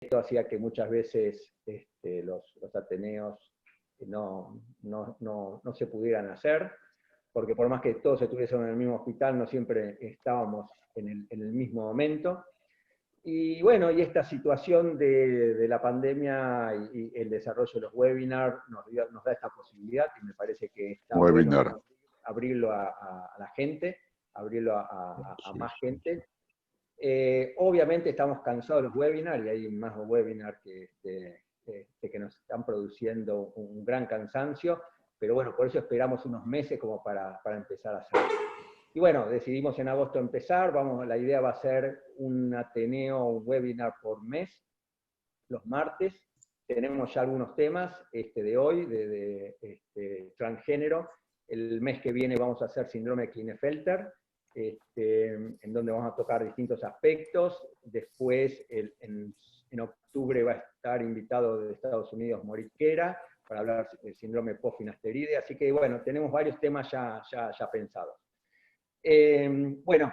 esto hacía que muchas veces los ateneos no se pudieran hacer, porque por más que todos estuviésemos en el mismo hospital, no siempre estábamos en el mismo momento. Y bueno, y esta situación de la pandemia y el desarrollo de los webinars nos da esta posibilidad, y me parece que está bueno abrirlo a la gente, abrirlo a más gente. Obviamente estamos cansados de los webinars, y hay más webinars que nos están produciendo un gran cansancio, pero bueno, por eso esperamos unos meses como para empezar a hacerlo. Y bueno, decidimos en agosto empezar, la idea va a ser un Ateneo, un webinar por mes, los martes. Tenemos ya algunos temas de hoy, de transgénero. El mes que viene vamos a hacer síndrome de Klinefelter, en donde vamos a tocar distintos aspectos. Después, en octubre va a estar invitado de Estados Unidos Moriquera, para hablar del síndrome post-finasteride. Así que bueno, tenemos varios temas ya pensados. Bueno,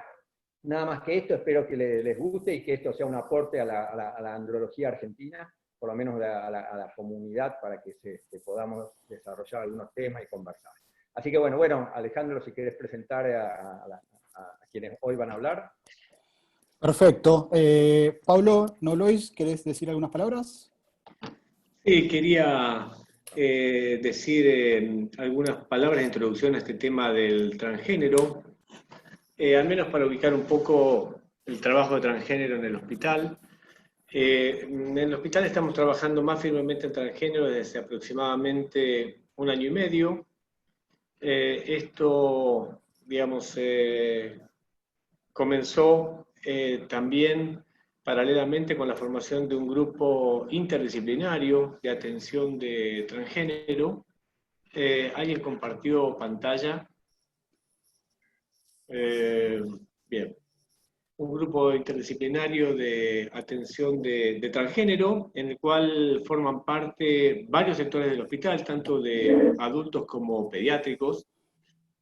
nada más que esto, espero que les guste y que esto sea un aporte a la andrología argentina, por lo menos a la comunidad, para que podamos desarrollar algunos temas y conversar. Así que bueno, Alejandro, si querés presentar a quienes hoy van a hablar. Perfecto. Pablo Nolois, ¿querés decir algunas palabras? Sí, quería decir algunas palabras de introducción a este tema del transgénero, al menos para ubicar un poco el trabajo de transgénero en el hospital. En el hospital estamos trabajando más firmemente en transgénero desde aproximadamente 1 año y medio. Esto, digamos, comenzó también paralelamente con la formación de un grupo interdisciplinario de atención de transgénero. ¿Alguien compartió pantalla? Bien. Un grupo interdisciplinario de atención de transgénero, en el cual forman parte varios sectores del hospital, tanto de adultos como pediátricos,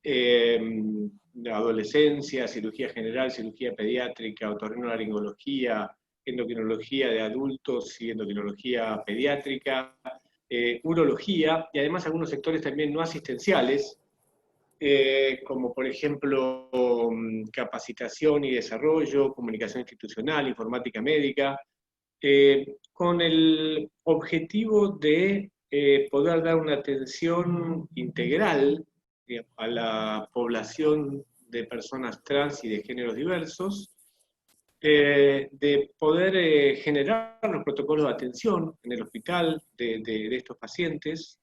de adolescencia, cirugía general, cirugía pediátrica, otorrinolaringología, endocrinología de adultos y endocrinología pediátrica, urología, y además algunos sectores también no asistenciales, como por ejemplo capacitación y desarrollo, comunicación institucional, informática médica, con el objetivo de poder dar una atención integral a la población de personas trans y de géneros diversos, de poder generar los protocolos de atención en el hospital de estos pacientes,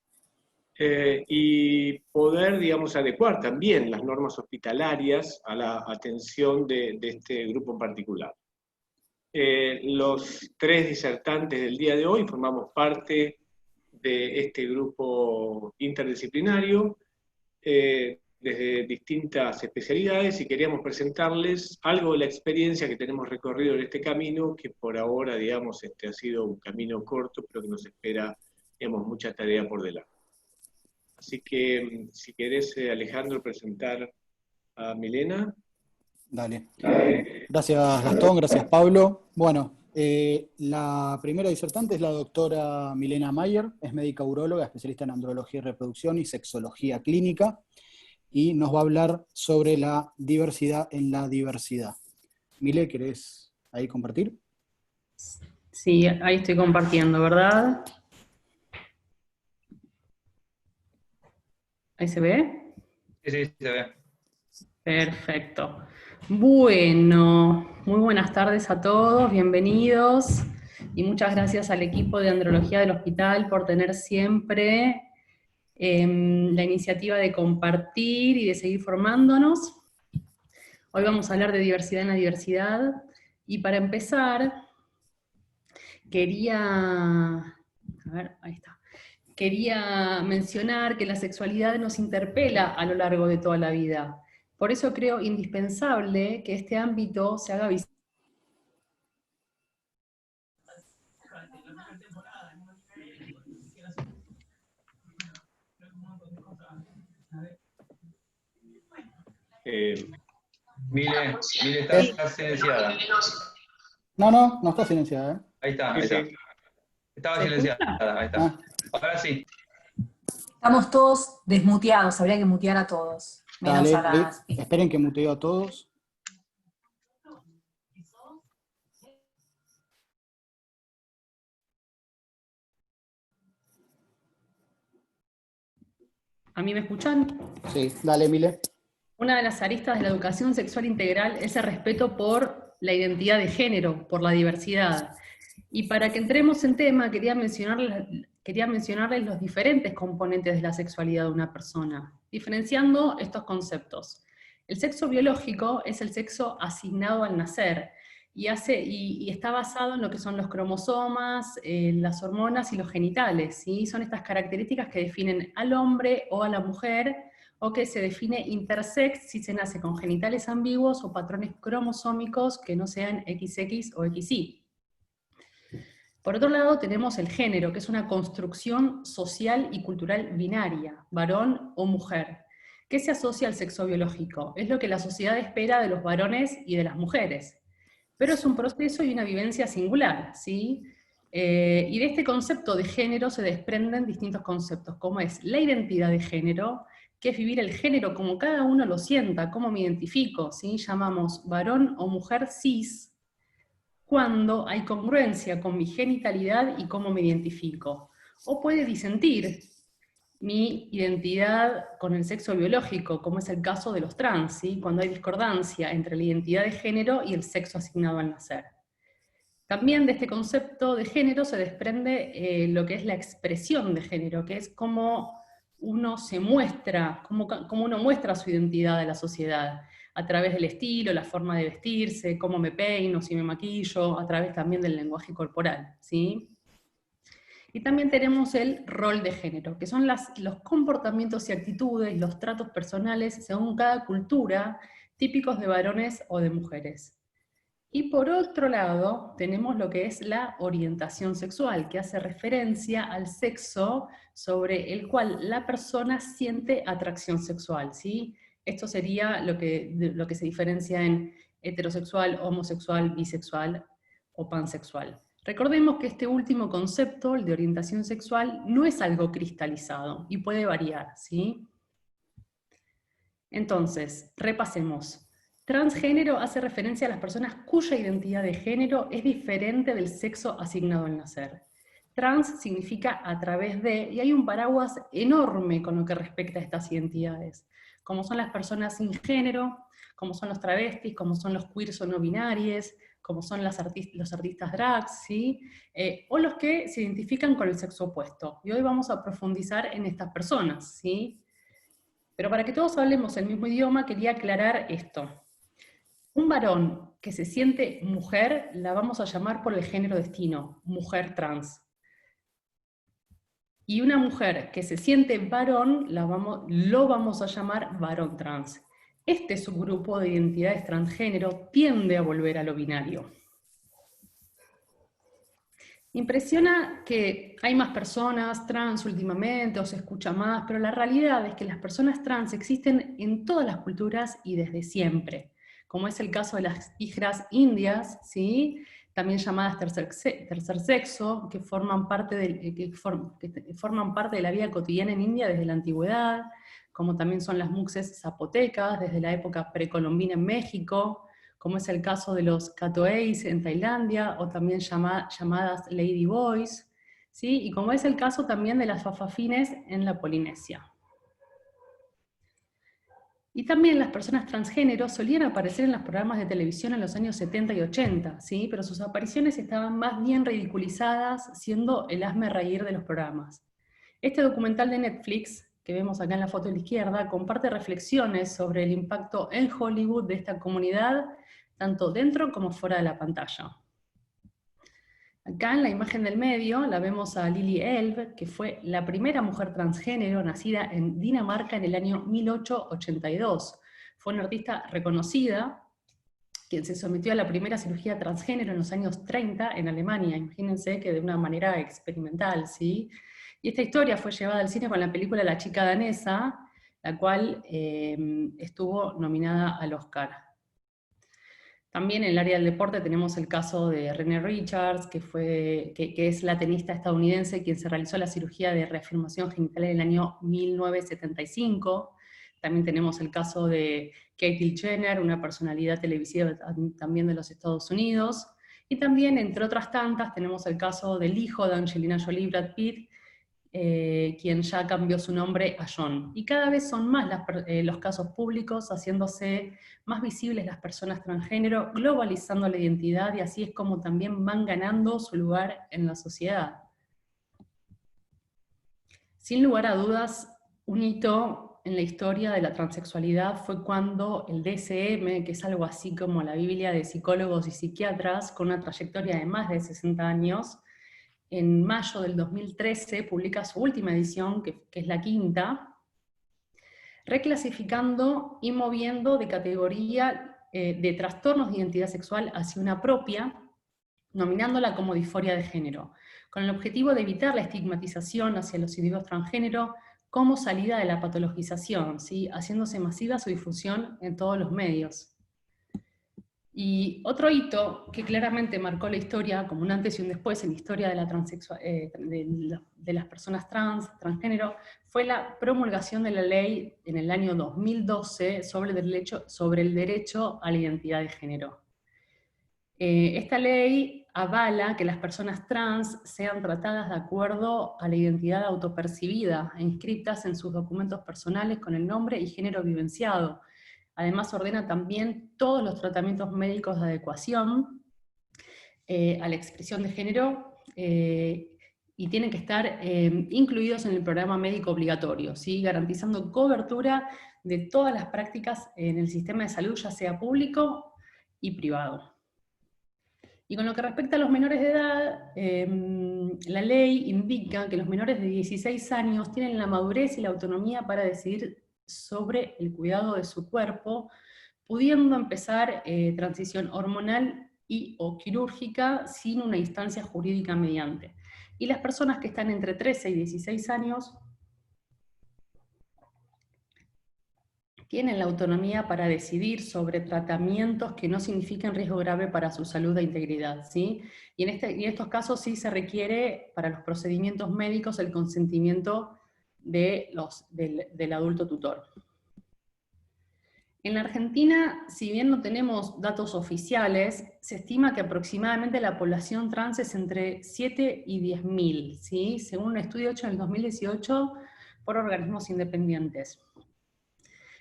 y poder, digamos, adecuar también las normas hospitalarias a la atención de este grupo en particular. Los 3 disertantes del día de hoy formamos parte de este grupo interdisciplinario, desde distintas especialidades, y queríamos presentarles algo de la experiencia que tenemos recorrido en este camino, que por ahora, digamos, ha sido un camino corto, pero que nos espera, digamos, mucha tarea por delante. Así que, si querés, Alejandro, presentar a Milena. Dale. Gracias, Gastón, gracias, Pablo. Bueno, la primera disertante es la doctora Milena Mayer, es médica uróloga, especialista en andrología y reproducción y sexología clínica, y nos va a hablar sobre la diversidad en la diversidad. Mile, ¿querés ahí compartir? Sí, ahí estoy compartiendo, ¿verdad? ¿Ahí se ve? Sí, se ve. Perfecto. Bueno, muy buenas tardes a todos, bienvenidos, y muchas gracias al equipo de Andrología del Hospital por tener siempre la iniciativa de compartir y de seguir formándonos. Hoy vamos a hablar de diversidad en la diversidad, y para empezar, quería mencionar que la sexualidad nos interpela a lo largo de toda la vida. Por eso creo indispensable que este ámbito se haga visible. Mile está silenciada. No está silenciada, Ahí está, ahí está. Estaba silenciada, ahí está. Ahora sí. Estamos todos desmuteados, habría que mutear a todos. Menos Dale, a las... esperen que muteo a todos. ¿A mí me escuchan? Sí, dale, Mile. Una de las aristas de la educación sexual integral es el respeto por la identidad de género, por la diversidad. Y para que entremos en tema, quería mencionarles los diferentes componentes de la sexualidad de una persona, diferenciando estos conceptos. El sexo biológico es el sexo asignado al nacer, y está basado en lo que son los cromosomas, las hormonas y los genitales, ¿sí? Son estas características que definen al hombre o a la mujer, o que se define intersex si se nace con genitales ambiguos o patrones cromosómicos que no sean XX o XY. Por otro lado tenemos el género, que es una construcción social y cultural binaria, varón o mujer. ¿Qué se asocia al sexo biológico? Es lo que la sociedad espera de los varones y de las mujeres. Pero es un proceso y una vivencia singular, ¿sí? Y de este concepto de género se desprenden distintos conceptos, como es la identidad de género, que es vivir el género como cada uno lo sienta, cómo me identifico, ¿sí? Llamamos varón o mujer cis, cuando hay congruencia con mi genitalidad y cómo me identifico. O puede disentir mi identidad con el sexo biológico, como es el caso de los trans, ¿sí? Cuando hay discordancia entre la identidad de género y el sexo asignado al nacer. También de este concepto de género se desprende lo que es la expresión de género, que es cómo uno se muestra, cómo uno muestra su identidad a la sociedad, a través del estilo, la forma de vestirse, cómo me peino, si me maquillo, a través también del lenguaje corporal, ¿sí? Y también tenemos el rol de género, que son los comportamientos y actitudes, los tratos personales, según cada cultura, típicos de varones o de mujeres. Y por otro lado, tenemos lo que es la orientación sexual, que hace referencia al sexo sobre el cual la persona siente atracción sexual, ¿sí? Esto sería lo que se diferencia en heterosexual, homosexual, bisexual o pansexual. Recordemos que este último concepto, el de orientación sexual, no es algo cristalizado y puede variar, ¿sí? Entonces, repasemos. Transgénero hace referencia a las personas cuya identidad de género es diferente del sexo asignado al nacer. Trans significa a través de, y hay un paraguas enorme con lo que respecta a estas identidades, como son las personas sin género, como son los travestis, como son los queers o no binarios, como son los artistas drags, ¿sí? O los que se identifican con el sexo opuesto. Y hoy vamos a profundizar en estas personas, ¿sí? Pero para que todos hablemos el mismo idioma, quería aclarar esto. Un varón que se siente mujer, la vamos a llamar por el género destino, mujer trans. Y una mujer que se siente varón, lo vamos a llamar varón trans. Este subgrupo de identidades transgénero tiende a volver a lo binario. Impresiona que hay más personas trans últimamente, o se escucha más, pero la realidad es que las personas trans existen en todas las culturas y desde siempre, como es el caso de las hijras indias, ¿sí? También llamadas tercer sexo, que forman parte de la vida cotidiana en India desde la antigüedad, como también son las muxes zapotecas desde la época precolombina en México, como es el caso de los Katoeis en Tailandia, o también llamadas Ladyboys, ¿sí? Y como es el caso también de las fafafines en la Polinesia. Y también las personas transgénero solían aparecer en los programas de televisión en los años 70 y 80, ¿sí? Pero sus apariciones estaban más bien ridiculizadas, siendo el hazmerreír de los programas. Este documental de Netflix, que vemos acá en la foto de la izquierda, comparte reflexiones sobre el impacto en Hollywood de esta comunidad, tanto dentro como fuera de la pantalla. Acá en la imagen del medio la vemos a Lili Elbe, que fue la primera mujer transgénero nacida en Dinamarca en el año 1882. Fue una artista reconocida, quien se sometió a la primera cirugía transgénero en los años 30 en Alemania. Imagínense que de una manera experimental, ¿sí? Y esta historia fue llevada al cine con la película La chica danesa, la cual estuvo nominada al Oscar. También en el área del deporte tenemos el caso de Renee Richards, que es la tenista estadounidense quien se realizó la cirugía de reafirmación genital en el año 1975. También tenemos el caso de Caitlyn Jenner, una personalidad televisiva también de los Estados Unidos. Y también, entre otras tantas, tenemos el caso del hijo de Angelina Jolie, Brad Pitt, quien ya cambió su nombre a John. Y cada vez son más los casos públicos, haciéndose más visibles las personas transgénero, globalizando la identidad, y así es como también van ganando su lugar en la sociedad. Sin lugar a dudas, un hito en la historia de la transexualidad fue cuando el DSM, que es algo así como la Biblia de psicólogos y psiquiatras, con una trayectoria de más de 60 años, en mayo del 2013 publica su última edición, que es la quinta, reclasificando y moviendo de categoría de trastornos de identidad sexual hacia una propia, nominándola como disforia de género, con el objetivo de evitar la estigmatización hacia los individuos transgénero como salida de la patologización, ¿sí? Haciéndose masiva su difusión en todos los medios. Y otro hito que claramente marcó la historia, como un antes y un después en la historia de, de las personas transgénero, fue la promulgación de la ley en el año 2012 sobre el derecho a la identidad de género. Esta ley avala que las personas trans sean tratadas de acuerdo a la identidad autopercibida e inscritas en sus documentos personales con el nombre y género vivenciado. Además ordena también todos los tratamientos médicos de adecuación a la expresión de género y tienen que estar incluidos en el programa médico obligatorio, ¿sí? Garantizando cobertura de todas las prácticas en el sistema de salud, ya sea público y privado. Y con lo que respecta a los menores de edad, la ley indica que los menores de 16 años tienen la madurez y la autonomía para decidir sobre el cuidado de su cuerpo, pudiendo empezar transición hormonal y o quirúrgica sin una instancia jurídica mediante. Y las personas que están entre 13 y 16 años tienen la autonomía para decidir sobre tratamientos que no signifiquen riesgo grave para su salud e integridad, ¿sí? Y en estos casos sí se requiere para los procedimientos médicos el consentimiento del adulto tutor. En la Argentina, si bien no tenemos datos oficiales, se estima que aproximadamente la población trans es entre 7 y 10.000, ¿sí? Según un estudio hecho en el 2018 por organismos independientes.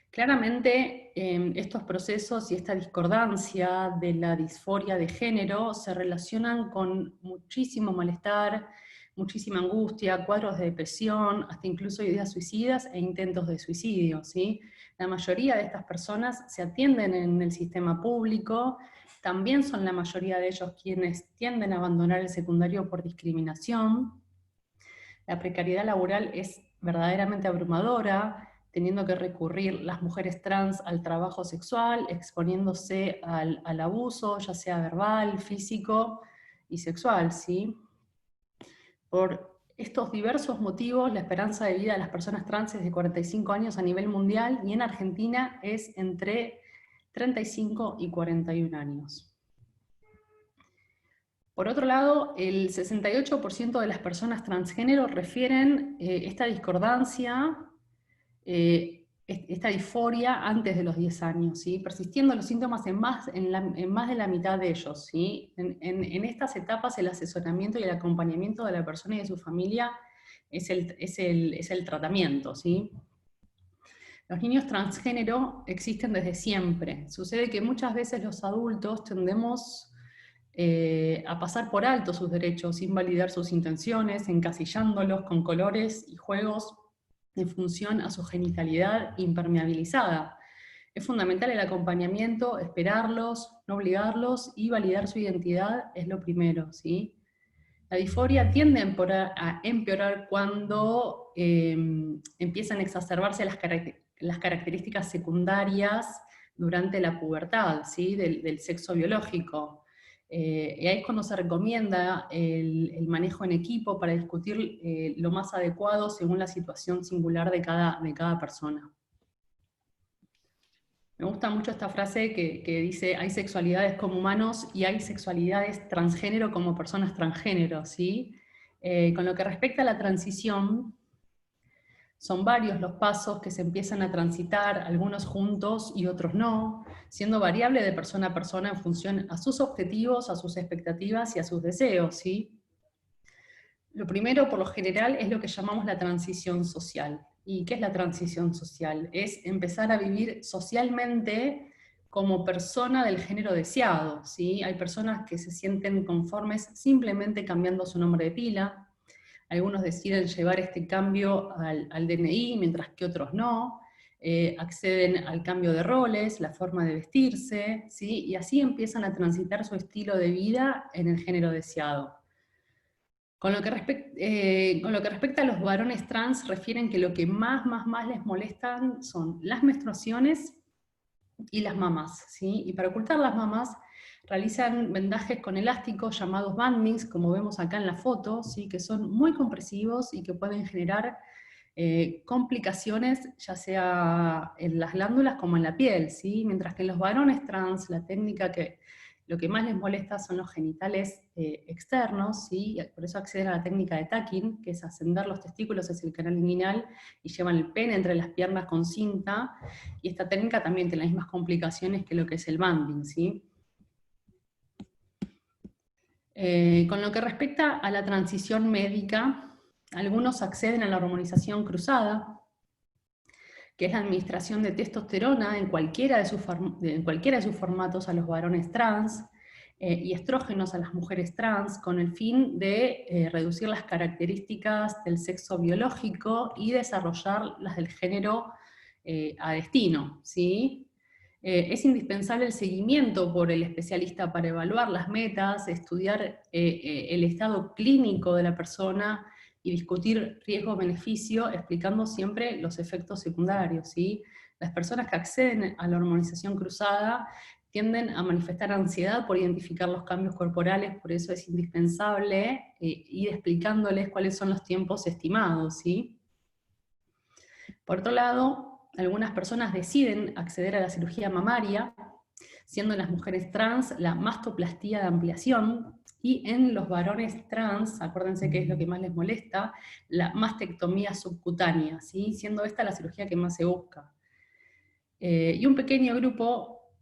Claramente, estos procesos y esta discordancia de la disforia de género se relacionan con muchísimo malestar, muchísima angustia, cuadros de depresión, hasta incluso ideas suicidas e intentos de suicidio, ¿sí? La mayoría de estas personas se atienden en el sistema público, también son la mayoría de ellos quienes tienden a abandonar el secundario por discriminación. La precariedad laboral es verdaderamente abrumadora, teniendo que recurrir las mujeres trans al trabajo sexual, exponiéndose al abuso, ya sea verbal, físico y sexual, ¿sí? Por estos diversos motivos, la esperanza de vida de las personas trans es de 45 años a nivel mundial, y en Argentina es entre 35 y 41 años. Por otro lado, el 68% de las personas transgénero refieren esta discordancia, esta disforia antes de los 10 años, ¿sí? Persistiendo los síntomas en más de la mitad de ellos, ¿sí? En estas etapas el asesoramiento y el acompañamiento de la persona y de su familia es el tratamiento, ¿sí? Los niños transgénero existen desde siempre. Sucede que muchas veces los adultos tendemos a pasar por alto sus derechos, invalidar sus intenciones, encasillándolos con colores y juegos en función a su genitalidad impermeabilizada. Es fundamental el acompañamiento, esperarlos, no obligarlos, y validar su identidad es lo primero, ¿sí? La disforia tiende a empeorar cuando empiezan a exacerbarse las características secundarias durante la pubertad, ¿sí? del sexo biológico. Y ahí es cuando se recomienda el manejo en equipo para discutir lo más adecuado según la situación singular de cada persona. Me gusta mucho esta frase que dice, hay sexualidades como humanos y hay sexualidades transgénero como personas transgénero, ¿sí? Con lo que respecta a la transición, son varios los pasos que se empiezan a transitar, algunos juntos y otros no, siendo variable de persona a persona en función a sus objetivos, a sus expectativas y a sus deseos, ¿sí? Lo primero, por lo general, es lo que llamamos la transición social. ¿Y qué es la transición social? Es empezar a vivir socialmente como persona del género deseado, ¿sí? Hay personas que se sienten conformes simplemente cambiando su nombre de pila. Algunos deciden llevar este cambio al DNI, mientras que otros no. Acceden al cambio de roles, la forma de vestirse, ¿sí? Y así empiezan a transitar su estilo de vida en el género deseado. Con lo que respecta a los varones trans, refieren que lo que más les molestan son las menstruaciones y las mamas, ¿sí? Y para ocultar las mamas, realizan vendajes con elásticos llamados bandings, como vemos acá en la foto, ¿sí? Que son muy compresivos y que pueden generar complicaciones, ya sea en las glándulas como en la piel, ¿sí? Mientras que en los varones trans, la técnica que lo que más les molesta son los genitales externos, ¿sí? Por eso acceden a la técnica de tacking, que es ascender los testículos hacia el canal inguinal y llevan el pene entre las piernas con cinta, y esta técnica también tiene las mismas complicaciones que lo que es el banding, ¿sí? Con lo que respecta a la transición médica, algunos acceden a la hormonización cruzada, que es la administración de testosterona en cualquiera de sus formatos a los varones trans, y estrógenos a las mujeres trans, con el fin de reducir las características del sexo biológico y desarrollar las del género a destino, ¿sí? Es indispensable el seguimiento por el especialista para evaluar las metas, estudiar el estado clínico de la persona y discutir riesgo-beneficio, explicando siempre los efectos secundarios, ¿sí? Las personas que acceden a la hormonización cruzada tienden a manifestar ansiedad por identificar los cambios corporales, por eso es indispensable ir explicándoles cuáles son los tiempos estimados, ¿sí? Por otro lado, algunas personas deciden acceder a la cirugía mamaria, siendo en las mujeres trans la mastoplastía de ampliación, y en los varones trans, acuérdense que es lo que más les molesta, la mastectomía subcutánea, ¿sí? Siendo esta la cirugía que más se busca. Y un pequeño grupo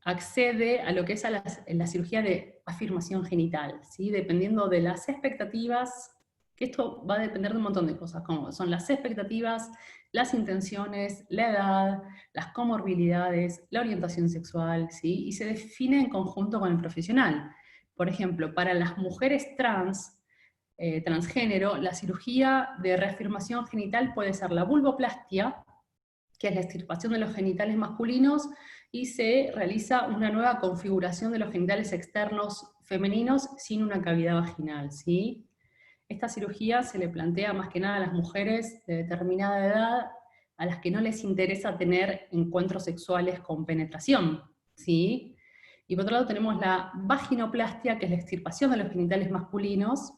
accede a lo que es la cirugía de afirmación genital, ¿sí? Dependiendo de las expectativas, que esto va a depender de un montón de cosas, como son las expectativas, las intenciones, la edad, las comorbilidades, la orientación sexual, ¿sí? Y se define en conjunto con el profesional. Por ejemplo, para las mujeres trans, transgénero, la cirugía de reafirmación genital puede ser la vulvoplastia, que es la extirpación de los genitales masculinos, y se realiza una nueva configuración de los genitales externos femeninos sin una cavidad vaginal, ¿sí? Esta cirugía se le plantea más que nada a las mujeres de determinada edad, a las que no les interesa tener encuentros sexuales con penetración, ¿sí? Y por otro lado tenemos la vaginoplastia, que es la extirpación de los genitales masculinos,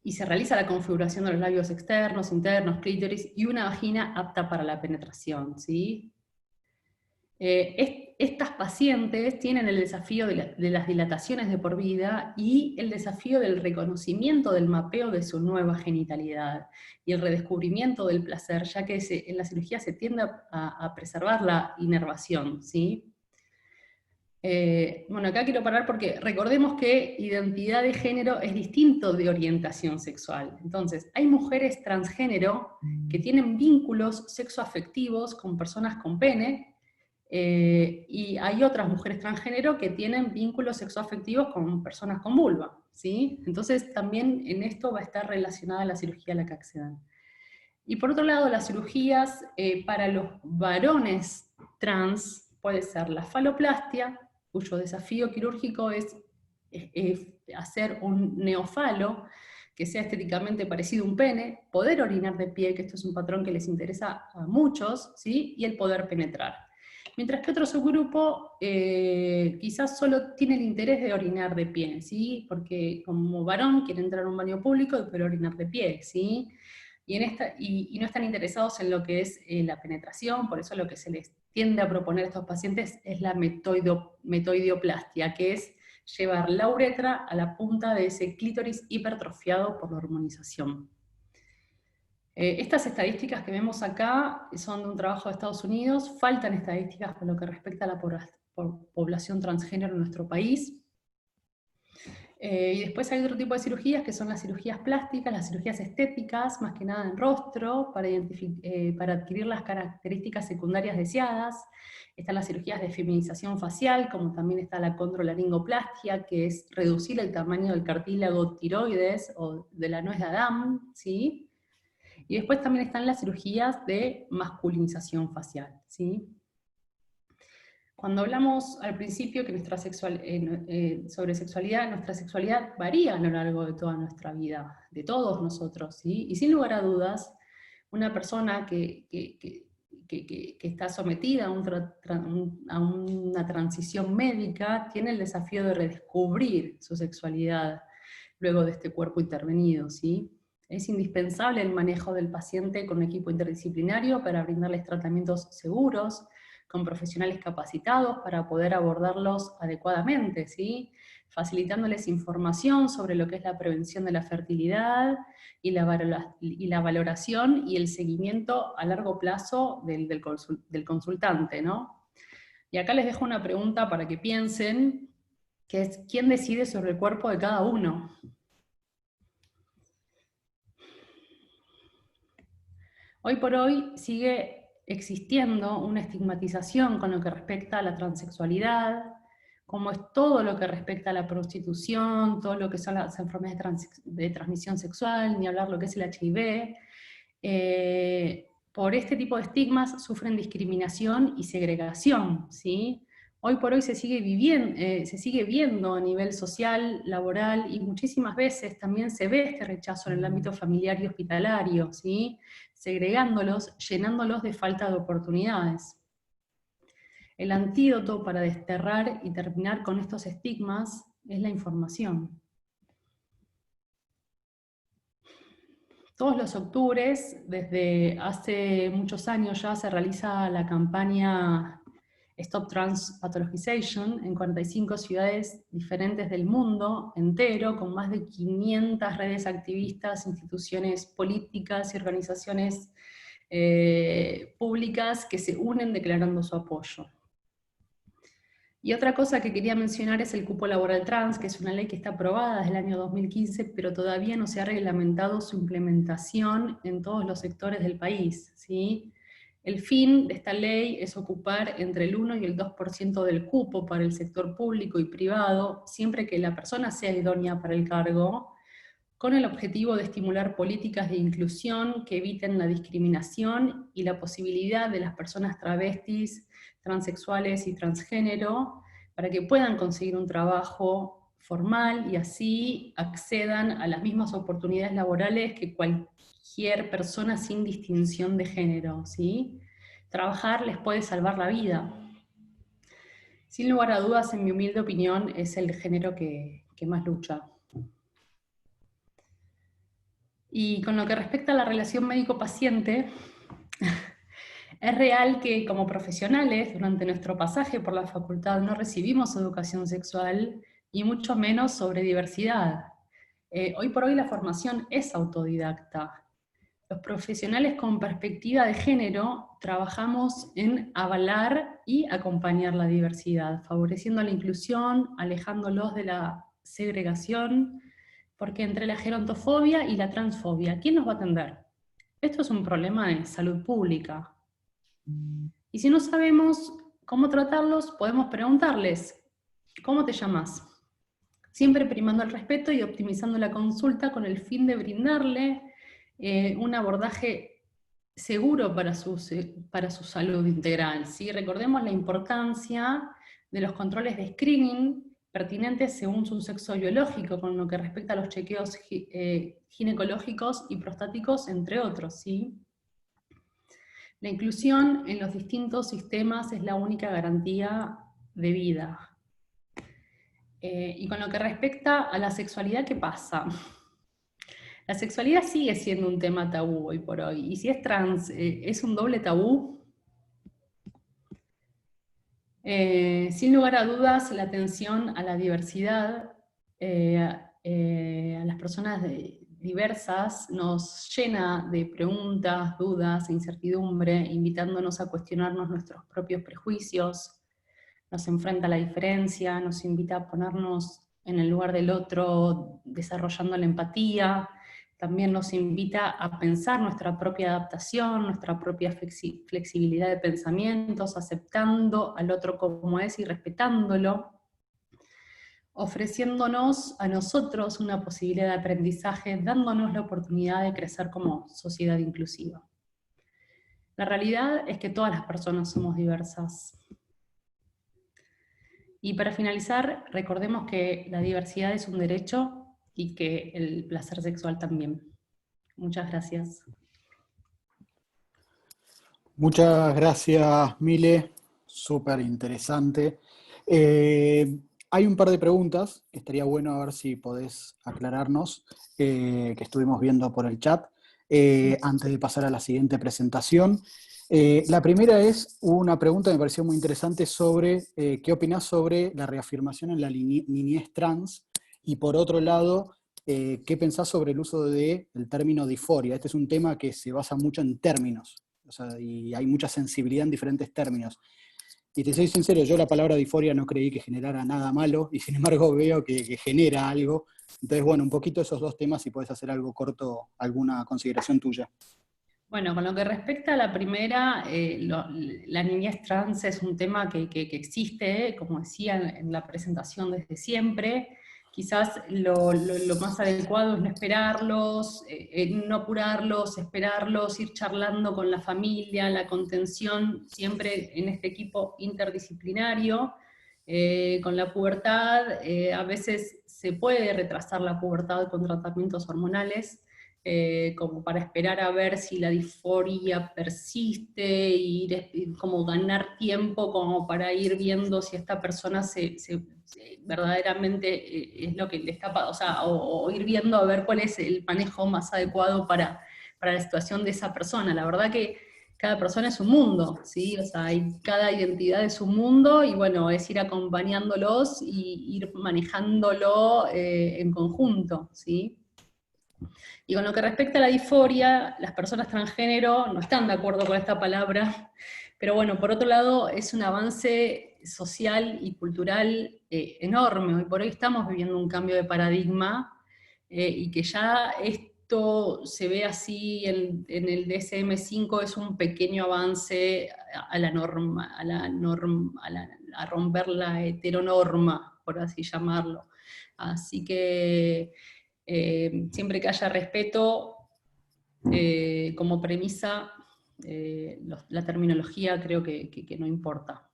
y se realiza la configuración de los labios externos, internos, clítoris, y una vagina apta para la penetración, ¿sí? Estas pacientes tienen el desafío de las dilataciones de por vida y el desafío del reconocimiento del mapeo de su nueva genitalidad y el redescubrimiento del placer, ya que en la cirugía se tiende a preservar la inervación, ¿sí? Bueno, acá quiero parar porque recordemos que identidad de género es distinto de orientación sexual. Entonces, hay mujeres transgénero que tienen vínculos sexoafectivos con personas con pene, y hay otras mujeres transgénero que tienen vínculos sexoafectivos con personas con vulva, ¿sí? Entonces, también en esto va a estar relacionada la cirugía a la que accedan. Y por otro lado, las cirugías para los varones trans puede ser la faloplastia, cuyo desafío quirúrgico es hacer un neofalo que sea estéticamente parecido a un pene, poder orinar de pie, que esto es un patrón que les interesa a muchos, ¿sí? Y el poder penetrar. Mientras que otro subgrupo quizás solo tiene el interés de orinar de pie, ¿sí? Porque como varón quiere entrar a un baño público y poder orinar de pie, ¿sí? y no están interesados en lo que es la penetración, por eso lo que se les tiende a proponer a estos pacientes es la metoidioplastia, que es llevar la uretra a la punta de ese clítoris hipertrofiado por la hormonización. Estas estadísticas que vemos acá son de un trabajo de Estados Unidos, faltan estadísticas por lo que respecta a la población transgénero en nuestro país. Y después hay otro tipo de cirugías que son las cirugías plásticas, las cirugías estéticas, más que nada en rostro, para adquirir las características secundarias deseadas. Están las cirugías de feminización facial, como también está la condrolaringoplastia, que es reducir el tamaño del cartílago tiroides o de la nuez de Adán, ¿sí? Y después también están las cirugías de masculinización facial, ¿sí? Cuando hablamos al principio que sobre sexualidad, nuestra sexualidad varía a lo largo de toda nuestra vida, de todos nosotros, ¿sí? Y sin lugar a dudas, una persona que está sometida a una transición médica tiene el desafío de redescubrir su sexualidad luego de este cuerpo intervenido, ¿sí? Es indispensable el manejo del paciente con un equipo interdisciplinario para brindarles tratamientos seguros, con profesionales capacitados para poder abordarlos adecuadamente, ¿sí? Facilitándoles información sobre lo que es la prevención de la fertilidad y la valoración y el seguimiento a largo plazo del consultante, ¿no? Y acá les dejo una pregunta para que piensen, que es ¿quién decide sobre el cuerpo de cada uno? Hoy por hoy sigue existiendo una estigmatización con lo que respecta a la transexualidad, como es todo lo que respecta a la prostitución, todo lo que son las enfermedades de transmisión sexual, ni hablar lo que es el HIV. Por este tipo de estigmas sufren discriminación y segregación, ¿sí? Hoy por hoy se sigue viendo a nivel social, laboral, y muchísimas veces también se ve este rechazo en el ámbito familiar y hospitalario, ¿sí? Segregándolos, llenándolos de falta de oportunidades. El antídoto para desterrar y terminar con estos estigmas es la información. Todos los octubres, desde hace muchos años ya, se realiza la campaña Stop Trans Pathologization en 45 ciudades diferentes del mundo entero, con más de 500 redes activistas, instituciones políticas y organizaciones públicas que se unen declarando su apoyo. Y otra cosa que quería mencionar es el cupo laboral trans, que es una ley que está aprobada desde el año 2015, pero todavía no se ha reglamentado su implementación en todos los sectores del país, ¿sí? El fin de esta ley es ocupar entre el 1 y el 2% del cupo para el sector público y privado, siempre que la persona sea idónea para el cargo, con el objetivo de estimular políticas de inclusión que eviten la discriminación y la posibilidad de las personas travestis, transexuales y transgénero, para que puedan conseguir un trabajo formal y así accedan a las mismas oportunidades laborales que cualquier persona sin distinción de género, ¿sí? Trabajar les puede salvar la vida. Sin lugar a dudas, en mi humilde opinión, es el género que más lucha. Y con lo que respecta a la relación médico-paciente, es real que como profesionales, durante nuestro pasaje por la facultad, no recibimos educación sexual y mucho menos sobre diversidad. Hoy por hoy la formación es autodidacta. Los profesionales con perspectiva de género trabajamos en avalar y acompañar la diversidad, favoreciendo la inclusión, alejándolos de la segregación, porque entre la gerontofobia y la transfobia, ¿quién nos va a atender? Esto es un problema de salud pública. Y si no sabemos cómo tratarlos, podemos preguntarles, ¿cómo te llamas? Siempre primando el respeto y optimizando la consulta con el fin de brindarle un abordaje seguro para su salud integral, ¿sí? Recordemos la importancia de los controles de screening pertinentes según su sexo biológico, con lo que respecta a los chequeos ginecológicos y prostáticos, entre otros, ¿sí? La inclusión en los distintos sistemas es la única garantía de vida. Y con lo que respecta a la sexualidad, ¿qué pasa? La sexualidad sigue siendo un tema tabú hoy por hoy, y si es trans, ¿es un doble tabú? Sin lugar a dudas, la atención a la diversidad, a las personas diversas, nos llena de preguntas, dudas, incertidumbre, invitándonos a cuestionarnos nuestros propios prejuicios, nos enfrenta a la diferencia, nos invita a ponernos en el lugar del otro, desarrollando la empatía, también nos invita a pensar nuestra propia adaptación, nuestra propia flexibilidad de pensamientos, aceptando al otro como es y respetándolo, ofreciéndonos a nosotros una posibilidad de aprendizaje, dándonos la oportunidad de crecer como sociedad inclusiva. La realidad es que todas las personas somos diversas. Y para finalizar, recordemos que la diversidad es un derecho y que el placer sexual también. Muchas gracias. Muchas gracias, Mile. Súper interesante. Hay un par de preguntas que estaría bueno a ver si podés aclararnos, que estuvimos viendo por el chat, antes de pasar a la siguiente presentación. La primera es una pregunta que me pareció muy interesante sobre qué opinás sobre la reafirmación en la niñez trans, y por otro lado, qué pensás sobre el uso del término disforia. Este es un tema que se basa mucho en términos. O sea, y hay mucha sensibilidad en diferentes términos. Y te soy sincero, yo la palabra disforia no creí que generara nada malo, y sin embargo veo que genera algo. Entonces, bueno, un poquito esos dos temas, si podés hacer algo corto, alguna consideración tuya. Bueno, con lo que respecta a la primera, la niñez trans es un tema que existe, como decía en la presentación desde siempre. Quizás lo más adecuado es no esperarlos, no apurarlos, esperarlos, ir charlando con la familia, la contención, siempre en este equipo interdisciplinario. Con la pubertad, a veces se puede retrasar la pubertad con tratamientos hormonales, como para esperar a ver si la disforia persiste, y como ganar tiempo como para ir viendo si esta persona verdaderamente es lo que le está pasando, o sea, o ir viendo a ver cuál es el manejo más adecuado para la situación de esa persona. La verdad que cada persona es un mundo, ¿sí? O sea, cada identidad es un mundo, y bueno, es ir acompañándolos y ir manejándolo en conjunto, ¿sí? Y con lo que respecta a la disforia, las personas transgénero no están de acuerdo con esta palabra, pero bueno, por otro lado, es un avance social y cultural enorme. Hoy por hoy estamos viviendo un cambio de paradigma, y que ya esto se ve así en el DSM-5, es un pequeño avance a la norma, a romper la heteronorma, por así llamarlo. Así que siempre que haya respeto como premisa, la terminología creo que no importa.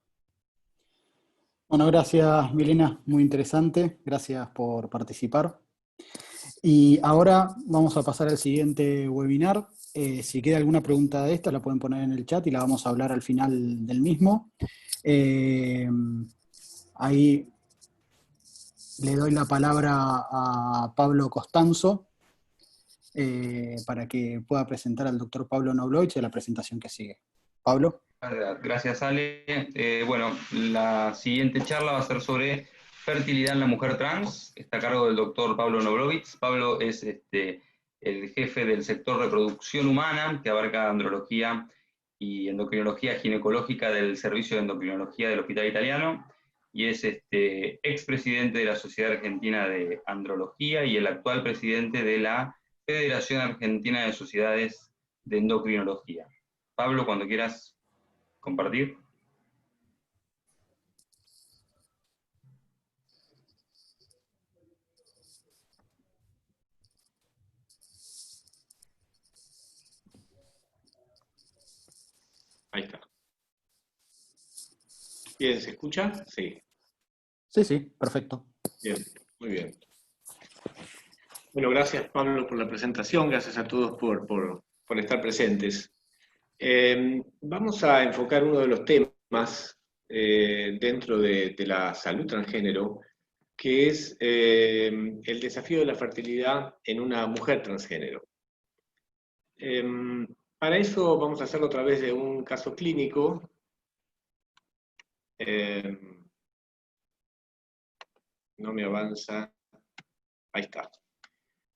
Bueno, gracias, Milena, muy interesante. Gracias por participar. Y ahora vamos a pasar al siguiente webinar. Si queda alguna pregunta de esta, la pueden poner en el chat y la vamos a hablar al final del mismo. Ahí le doy la palabra a Pablo Costanzo, para que pueda presentar al doctor Pablo Knobloch en la presentación que sigue. Pablo. Gracias, Ale. Bueno, la siguiente charla va a ser sobre fertilidad en la mujer trans. Está a cargo del doctor Pablo Knobloch. Pablo es el jefe del sector reproducción humana, que abarca andrología y endocrinología ginecológica del Servicio de Endocrinología del Hospital Italiano, y es expresidente de la Sociedad Argentina de Andrología y el actual presidente de la Federación Argentina de Sociedades de Endocrinología. Pablo, cuando quieras compartir. Ahí está. Bien, ¿se escucha? Sí. Sí, perfecto. Bien, muy bien. Bueno, gracias Pablo por la presentación, gracias a todos por estar presentes. Vamos a enfocar uno de los temas dentro de la salud transgénero, que es el desafío de la fertilidad en una mujer transgénero. Para eso vamos a hacerlo a través de un caso clínico. No me avanza. Ahí está.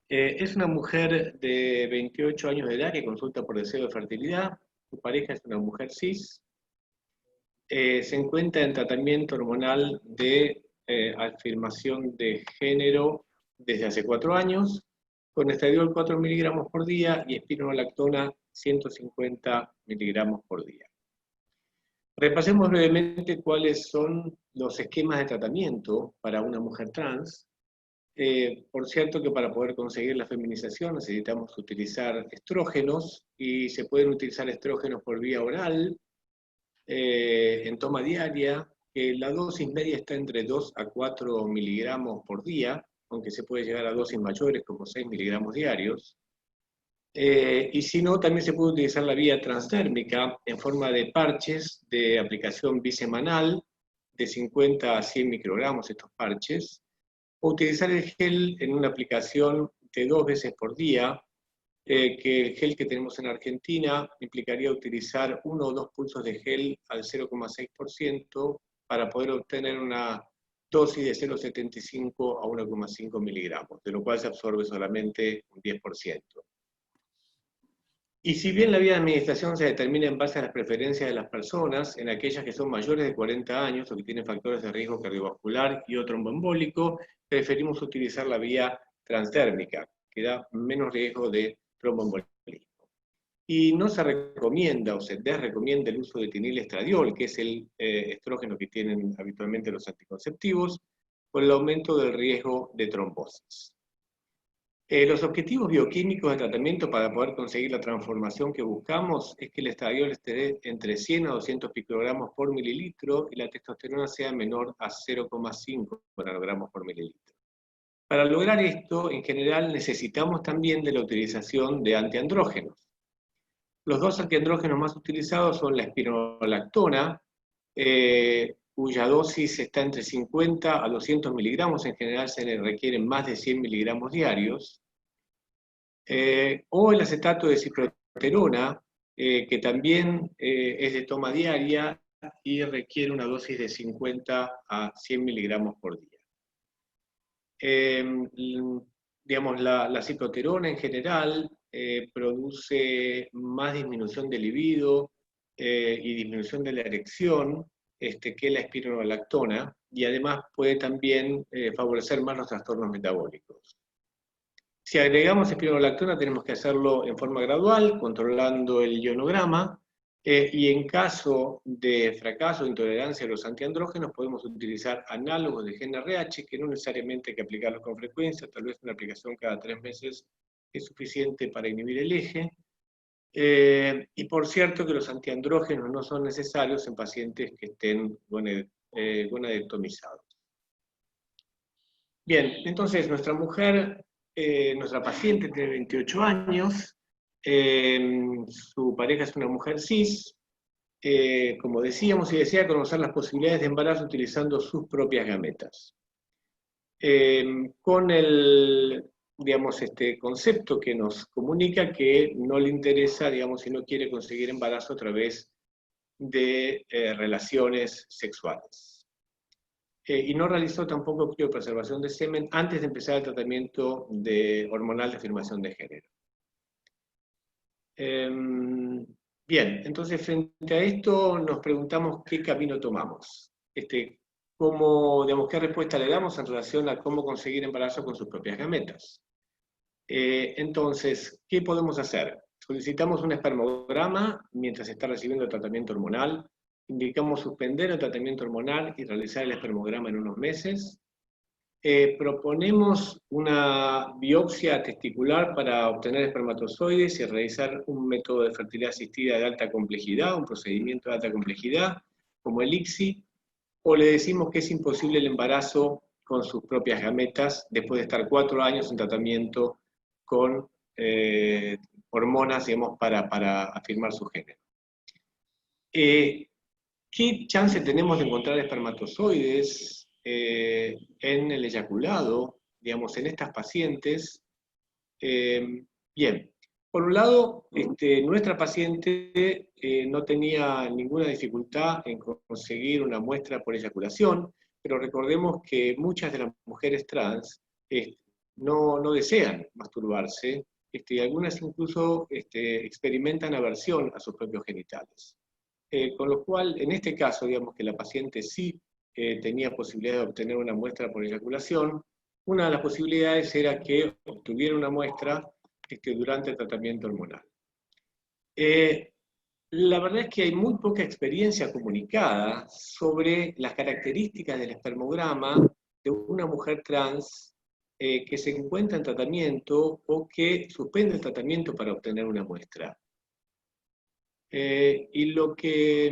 Es una mujer de 28 años de edad que consulta por deseo de fertilidad. Su pareja es una mujer cis. Se encuentra en tratamiento hormonal de afirmación de género desde hace 4 años, con estradiol 4 miligramos por día y espironolactona 150 miligramos por día. Repasemos brevemente cuáles son los esquemas de tratamiento para una mujer trans. Por cierto que para poder conseguir la feminización necesitamos utilizar estrógenos, y se pueden utilizar estrógenos por vía oral, en toma diaria, que la dosis media está entre 2 a 4 miligramos por día, aunque se puede llegar a dosis mayores como 6 miligramos diarios. Y si no, también se puede utilizar la vía transdérmica en forma de parches de aplicación bisemanal, de 50 a 100 microgramos estos parches, o utilizar el gel en una aplicación de 2 veces por día, que el gel que tenemos en Argentina implicaría utilizar 1 o 2 pulsos de gel al 0,6% para poder obtener una dosis de 0,75 a 1,5 miligramos, de lo cual se absorbe solamente un 10%. Y si bien la vía de administración se determina en base a las preferencias de las personas, en aquellas que son mayores de 40 años o que tienen factores de riesgo cardiovascular y o tromboembólico, preferimos utilizar la vía transdérmica, que da menos riesgo de tromboembolismo. Y no se recomienda o se desrecomienda el uso de etinilestradiol, que es el estrógeno que tienen habitualmente los anticonceptivos, por el aumento del riesgo de trombosis. Los objetivos bioquímicos de tratamiento para poder conseguir la transformación que buscamos es que el estradiol esté entre 100 a 200 picogramos por mililitro y la testosterona sea menor a 0,5 nanogramos por mililitro. Para lograr esto, en general, necesitamos también de la utilización de antiandrógenos. Los 2 antiandrógenos más utilizados son la espironolactona, cuya dosis está entre 50 a 200 miligramos, en general se le requieren más de 100 miligramos diarios, o el acetato de cicloterona, que también es de toma diaria y requiere una dosis de 50 a 100 miligramos por día. Digamos, la cicloterona en general produce más disminución del libido y disminución de la erección que la espironolactona, y además puede también favorecer más los trastornos metabólicos. Si agregamos espironolactona tenemos que hacerlo en forma gradual, controlando el ionograma, y en caso de fracaso o intolerancia a los antiandrógenos podemos utilizar análogos de GnRH, que no necesariamente hay que aplicarlos con frecuencia, tal vez una aplicación cada 3 meses es suficiente para inhibir el eje. Y por cierto que los antiandrógenos no son necesarios en pacientes que estén gonadectomizados. Bien, entonces nuestra mujer, nuestra paciente tiene 28 años, su pareja es una mujer cis, como decíamos, y desea conocer las posibilidades de embarazo utilizando sus propias gametas. Con el, digamos, concepto que nos comunica que no le interesa, digamos, si no quiere conseguir embarazo a través de relaciones sexuales. Y no realizó tampoco criopreservación de semen antes de empezar el tratamiento hormonal de afirmación de género. Bien, entonces frente a esto nos preguntamos qué camino tomamos. Digamos, ¿qué respuesta le damos en relación a cómo conseguir embarazo con sus propias gametas? Entonces, ¿qué podemos hacer? Solicitamos un espermograma mientras está recibiendo el tratamiento hormonal, indicamos suspender el tratamiento hormonal y realizar el espermograma en unos meses. Proponemos una biopsia testicular para obtener espermatozoides y realizar un método de fertilidad asistida de alta complejidad, un procedimiento de alta complejidad, como el ICSI, o le decimos que es imposible el embarazo con sus propias gametas después de estar 4 años en tratamiento con hormonas, digamos, para afirmar su género. ¿Qué chance tenemos de encontrar espermatozoides en el eyaculado, digamos, en estas pacientes. Bien, por un lado, nuestra paciente no tenía ninguna dificultad en conseguir una muestra por eyaculación, pero recordemos que muchas de las mujeres trans no desean masturbarse, y algunas incluso experimentan aversión a sus propios genitales. Con lo cual, en este caso, digamos que la paciente sí tenía posibilidad de obtener una muestra por eyaculación. Una de las posibilidades era que obtuviera una muestra durante el tratamiento hormonal. La verdad es que hay muy poca experiencia comunicada sobre las características del espermograma de una mujer trans que se encuentra en tratamiento o que suspende el tratamiento para obtener una muestra. Y lo que,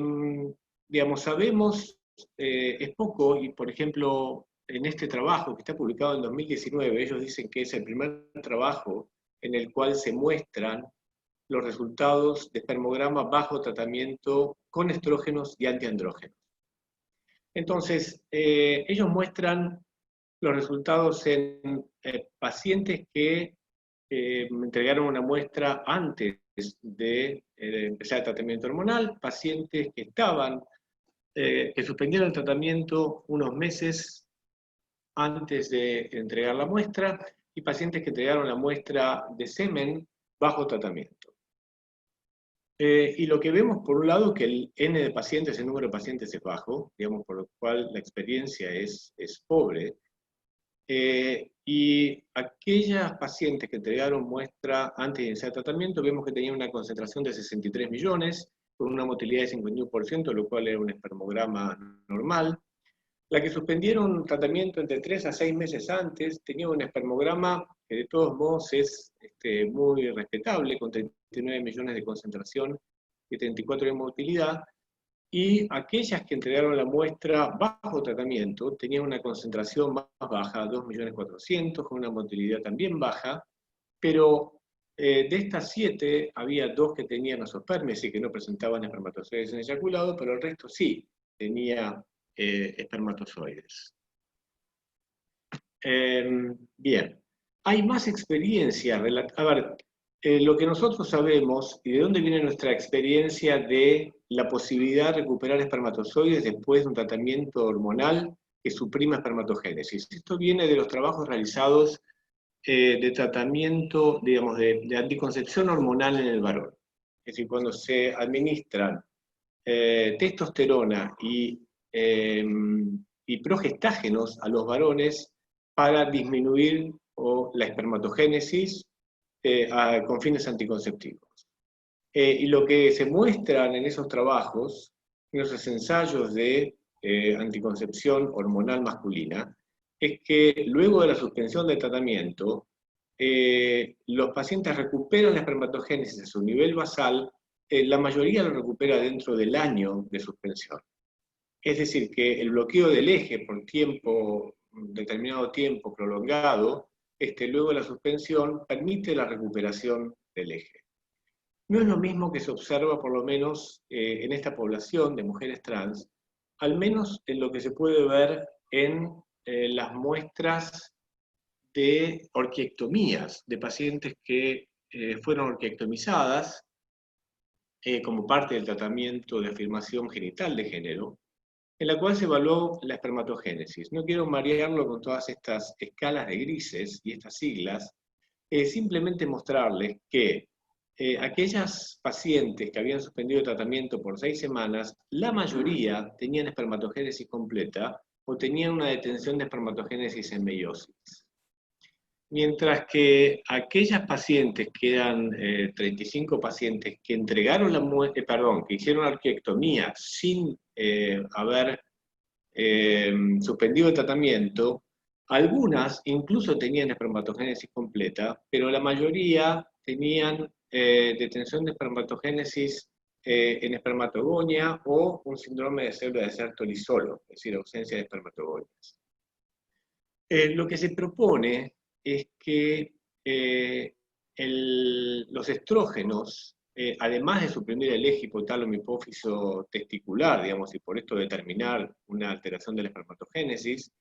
digamos, sabemos es poco, y por ejemplo, en este trabajo que está publicado en 2019, ellos dicen que es el primer trabajo en el cual se muestran los resultados de espermograma bajo tratamiento con estrógenos y antiandrógenos. Entonces, ellos muestran los resultados en pacientes que me entregaron una muestra antes de empezar el tratamiento hormonal, pacientes que que suspendieron el tratamiento unos meses antes de entregar la muestra, y pacientes que entregaron la muestra de semen bajo tratamiento. Y lo que vemos, por un lado, que el N de pacientes, el número de pacientes es bajo, digamos, por lo cual la experiencia es pobre. Y aquellas pacientes que entregaron muestra antes de iniciar el tratamiento, vemos que tenían una concentración de 63 millones, con una motilidad de 51%, lo cual era un espermograma normal. La que suspendieron tratamiento entre 3 a 6 meses antes tenía un espermograma que de todos modos es muy respetable, con 39 millones de concentración y 34 de motilidad. Y aquellas que entregaron la muestra bajo tratamiento tenían una concentración más baja, 2.400.000, con una motilidad también baja, pero de estas 7 había 2 que tenían azoospermia y que no presentaban espermatozoides en eyaculado, pero el resto sí tenía espermatozoides. Bien, hay más experiencia. A ver, lo que nosotros sabemos y de dónde viene nuestra experiencia de la posibilidad de recuperar espermatozoides después de un tratamiento hormonal que suprima espermatogénesis. Esto viene de los trabajos realizados de tratamiento, digamos, de anticoncepción hormonal en el varón. Es decir, cuando se administran testosterona y progestágenos a los varones para disminuir la espermatogénesis con fines anticonceptivos. Y lo que se muestran en esos trabajos, en esos ensayos de anticoncepción hormonal masculina, es que luego de la suspensión del tratamiento, los pacientes recuperan la espermatogénesis a su nivel basal, la mayoría lo recupera dentro del año de suspensión. Es decir, que el bloqueo del eje por determinado tiempo prolongado, luego de la suspensión, permite la recuperación del eje. No es lo mismo que se observa, por lo menos en esta población de mujeres trans, al menos en lo que se puede ver en las muestras de orquiectomías, de pacientes que fueron orquiectomizadas como parte del tratamiento de afirmación genital de género, en la cual se evaluó la espermatogénesis. No quiero marearlo con todas estas escalas de grises y estas siglas, simplemente mostrarles que aquellas pacientes que habían suspendido el tratamiento por 6 semanas, la mayoría tenían espermatogénesis completa o tenían una detención de espermatogénesis en meiosis. Mientras que aquellas pacientes, que eran 35 pacientes que entregaron la muestra, que hicieron arqueectomía sin haber suspendido el tratamiento, algunas incluso tenían espermatogénesis completa, pero la mayoría tenían detención de espermatogénesis en espermatogonia o un síndrome de célula de Sertoli solo, es decir, ausencia de espermatogonias. Lo que se propone es que los estrógenos además de suprimir el eje hipotálamo hipófiso testicular, digamos, y por esto determinar una alteración de la espermatogénesis,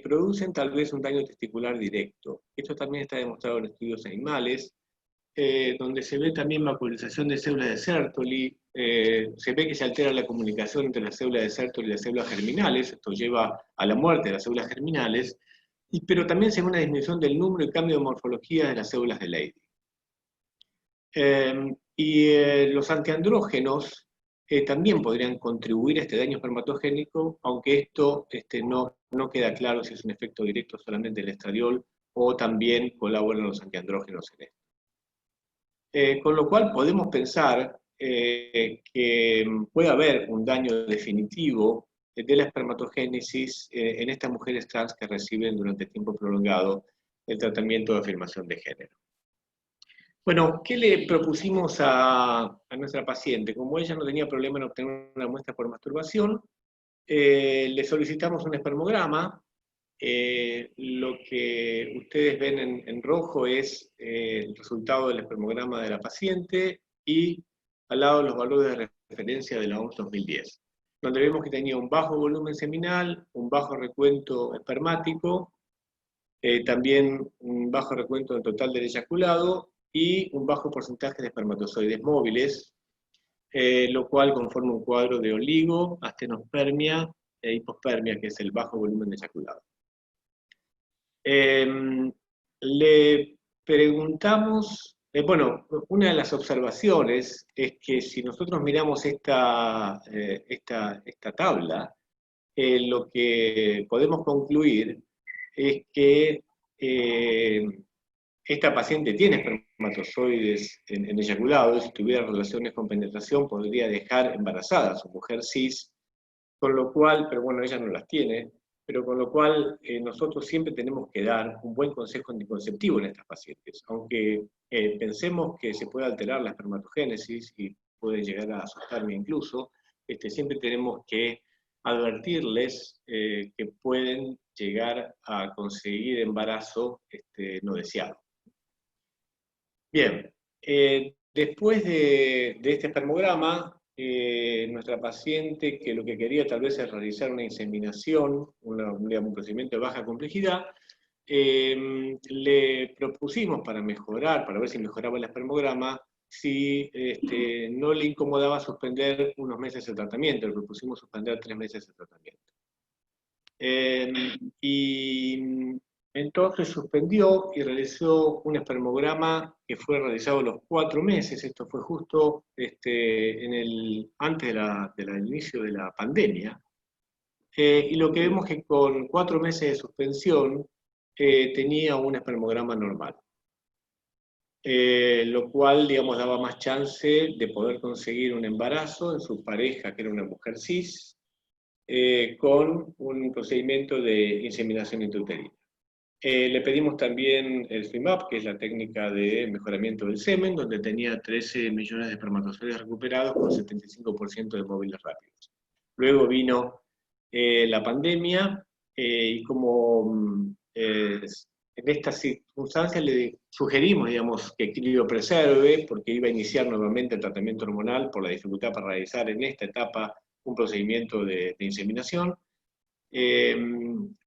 producen tal vez un daño testicular directo. Esto también está demostrado en estudios animales, donde se ve también vacuolización de células de Sertoli, se ve que se altera la comunicación entre las células de Sertoli y las células germinales, esto lleva a la muerte de las células germinales, pero también se ve una disminución del número y cambio de morfología de las células de Leydig. Los antiandrógenos también podrían contribuir a este daño espermatogénico, aunque esto no queda claro si es un efecto directo solamente del estradiol o también colaboran los antiandrógenos en esto. Con lo cual podemos pensar que puede haber un daño definitivo de la espermatogénesis en estas mujeres trans que reciben durante tiempo prolongado el tratamiento de afirmación de género. Bueno, ¿qué le propusimos a nuestra paciente? Como ella no tenía problema en obtener una muestra por masturbación, le solicitamos un espermograma. Lo que ustedes ven en rojo es el resultado del espermograma de la paciente y al lado los valores de referencia de la OMS 2010, donde vemos que tenía un bajo volumen seminal, un bajo recuento espermático, también un bajo recuento del total del eyaculado y un bajo porcentaje de espermatozoides móviles, lo cual conforma un cuadro de oligo, astenospermia e hipospermia, que es el bajo volumen de eyaculado. Le preguntamos, bueno, una de las observaciones es que si nosotros miramos esta tabla, lo que podemos concluir es que esta paciente tiene espermatozoides en eyaculado, y si tuviera relaciones con penetración podría dejar embarazada a su mujer cis, con lo cual, pero bueno, ella no las tiene, pero con lo cual nosotros siempre tenemos que dar un buen consejo anticonceptivo en estas pacientes, aunque pensemos que se puede alterar la espermatogénesis y puede llegar a asustarme incluso, siempre tenemos que advertirles que pueden llegar a conseguir embarazo no deseado. Bien, después de este espermograma, nuestra paciente, que lo que quería tal vez es realizar una inseminación, un procedimiento de baja complejidad, le propusimos para mejorar, para ver si mejoraba el espermograma, si no le incomodaba suspender unos meses el tratamiento, le propusimos suspender 3 meses el tratamiento. Entonces suspendió y realizó un espermograma que fue realizado a los 4 meses, esto fue justo antes del inicio de la pandemia, y lo que vemos es que con 4 meses de suspensión tenía un espermograma normal, lo cual, digamos, daba más chance de poder conseguir un embarazo en su pareja, que era una mujer cis, con un procedimiento de inseminación intrauterina. Le pedimos también el FIMAP, que es la técnica de mejoramiento del semen, donde tenía 13 millones de espermatozoides recuperados con 75% de móviles rápidos. Luego vino la pandemia, y como en estas circunstancias le sugerimos, digamos, que criopreserve, porque iba a iniciar nuevamente el tratamiento hormonal por la dificultad para realizar en esta etapa un procedimiento de inseminación.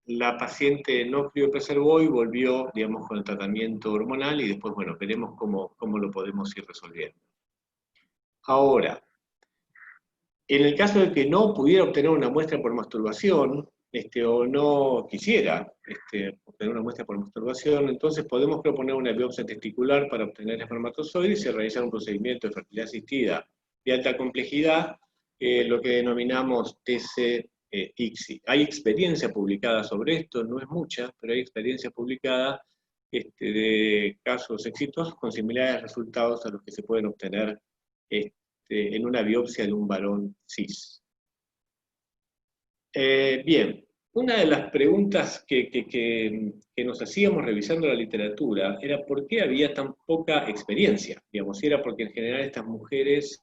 La paciente no criopreservó y volvió, digamos, con el tratamiento hormonal, y después, bueno, veremos cómo lo podemos ir resolviendo. Ahora, en el caso de que no pudiera obtener una muestra por masturbación, o no quisiera obtener una muestra por masturbación, entonces podemos proponer una biopsia testicular para obtener espermatozoides y realizar un procedimiento de fertilidad asistida de alta complejidad, lo que denominamos TC-ICSI. Hay experiencia publicada sobre esto, no es mucha, pero hay experiencia publicada de casos exitosos con similares resultados a los que se pueden obtener en una biopsia de un varón cis. Bien, una de las preguntas que nos hacíamos revisando la literatura era por qué había tan poca experiencia. Digamos, si era porque en general estas mujeres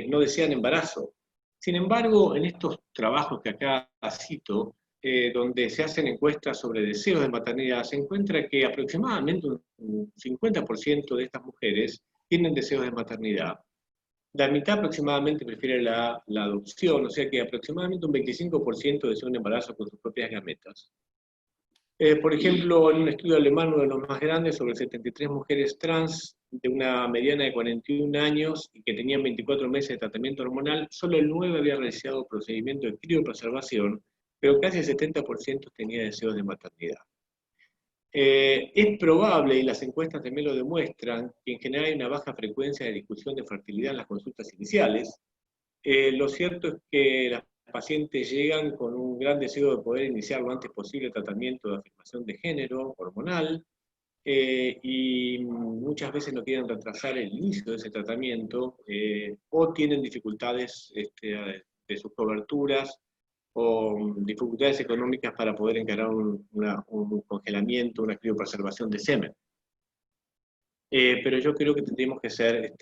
no desean embarazo. Sin embargo, en estos trabajos que acá cito, donde se hacen encuestas sobre deseos de maternidad, se encuentra que aproximadamente un 50% de estas mujeres tienen deseos de maternidad. La mitad aproximadamente prefiere la adopción, o sea que aproximadamente un 25% desea un embarazo con sus propias gametas. Por ejemplo, en un estudio alemán, uno de los más grandes, sobre 73 mujeres trans de una mediana de 41 años y que tenían 24 meses de tratamiento hormonal, solo el 9 había realizado procedimiento de criopreservación, pero casi el 70% tenía deseos de maternidad. Es probable, y las encuestas también lo demuestran, que en general hay una baja frecuencia de discusión de fertilidad en las consultas iniciales. Lo cierto es que las pacientes llegan con un gran deseo de poder iniciar lo antes posible el tratamiento de afirmación de género hormonal, y muchas veces no quieren retrasar el inicio de ese tratamiento, o tienen dificultades de sus coberturas, o dificultades económicas para poder encarar un congelamiento, una criopreservación de semen. Pero yo creo que tendríamos que ser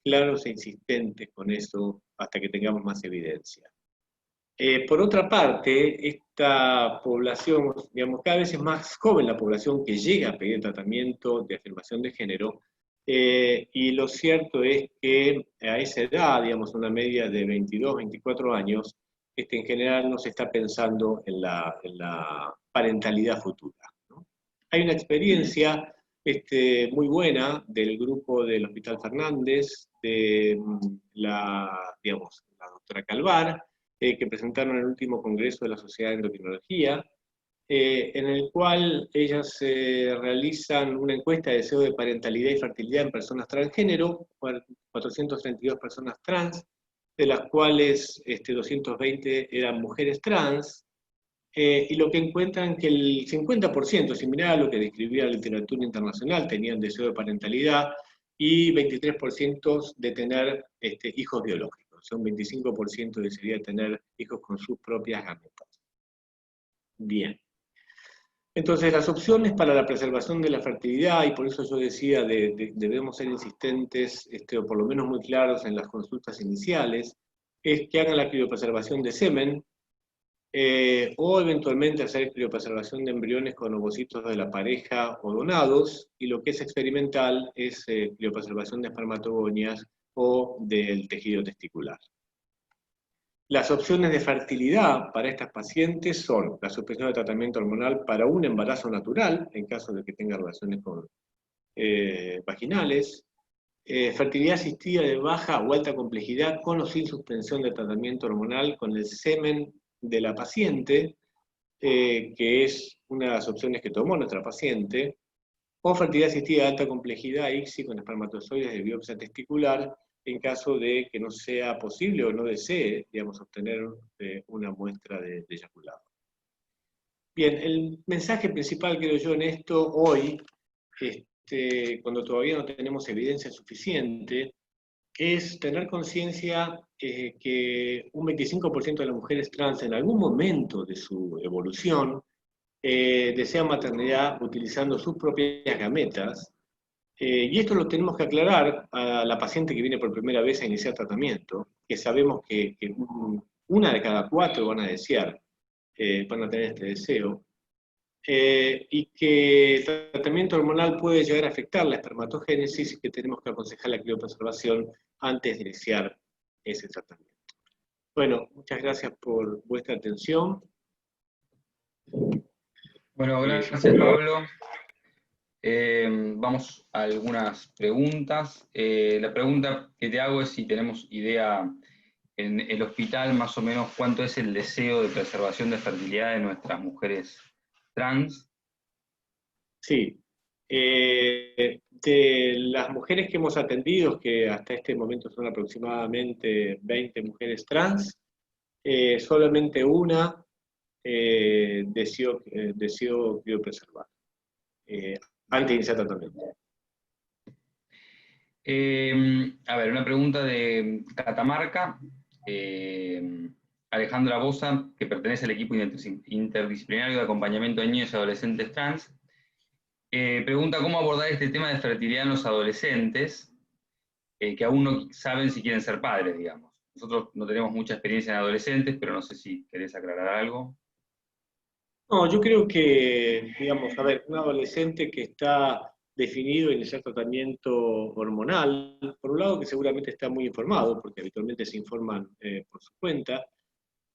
claros e insistentes con eso hasta que tengamos más evidencia. Por otra parte, esta población, digamos, cada vez es más joven la población que llega a pedir tratamiento de afirmación de género, y lo cierto es que a esa edad, digamos, una media de 22, 24 años, en general no se está pensando en la parentalidad futura, ¿no? Hay una experiencia muy buena del grupo del Hospital Fernández, de digamos, la doctora Calvar, que presentaron en el último congreso de la Sociedad de Endocrinología, en el cual ellas realizan una encuesta de deseo de parentalidad y fertilidad en personas transgénero, 432 personas trans, de las cuales 220 eran mujeres trans, y lo que encuentran que el 50%, similar a lo que describía la literatura internacional, tenían deseo de parentalidad, y 23% de tener hijos biológicos. O sea, un 25% desearía tener hijos con sus propias gametas. Bien. Entonces, las opciones para la preservación de la fertilidad, y por eso yo decía, debemos ser insistentes, o por lo menos muy claros en las consultas iniciales, es que hagan la criopreservación de semen, o eventualmente hacer criopreservación de embriones con ovocitos de la pareja o donados, y lo que es experimental es criopreservación de espermatogonias o del tejido testicular. Las opciones de fertilidad para estas pacientes son la suspensión de tratamiento hormonal para un embarazo natural, en caso de que tenga relaciones vaginales, fertilidad asistida de baja o alta complejidad con o sin suspensión de tratamiento hormonal con el semen de la paciente, que es una de las opciones que tomó nuestra paciente, o fertilidad asistida de alta complejidad, ICSI, con espermatozoides de biopsia testicular, en caso de que no sea posible o no desee, digamos, obtener una muestra de eyaculado. Bien, el mensaje principal, creo yo, en esto hoy, cuando todavía no tenemos evidencia suficiente, es tener conciencia que un 25% de las mujeres trans en algún momento de su evolución desean maternidad utilizando sus propias gametas, y esto lo tenemos que aclarar a la paciente que viene por primera vez a iniciar tratamiento, que sabemos que una de cada 4 van a desear, van a tener este deseo, y que el tratamiento hormonal puede llegar a afectar la espermatogénesis y que tenemos que aconsejar la criopreservación antes de iniciar ese tratamiento. Bueno, muchas gracias por vuestra atención. Bueno, gracias Pablo. Vamos a algunas preguntas. La pregunta que te hago es si tenemos idea en el hospital más o menos cuánto es el deseo de preservación de fertilidad de nuestras mujeres trans. Sí. De las mujeres que hemos atendido, que hasta este momento son aproximadamente 20 mujeres trans, solamente una deseó criopreservar antes de iniciar tratamiento. A ver, una pregunta de Catamarca. Alejandra Bosa, que pertenece al equipo interdisciplinario de acompañamiento de niños y adolescentes trans, pregunta cómo abordar este tema de fertilidad en los adolescentes que aún no saben si quieren ser padres, digamos. Nosotros no tenemos mucha experiencia en adolescentes, pero no sé si querés aclarar algo. No, yo creo que, digamos, a ver, un adolescente que está definido iniciar tratamiento hormonal, por un lado que seguramente está muy informado, porque habitualmente se informan por su cuenta,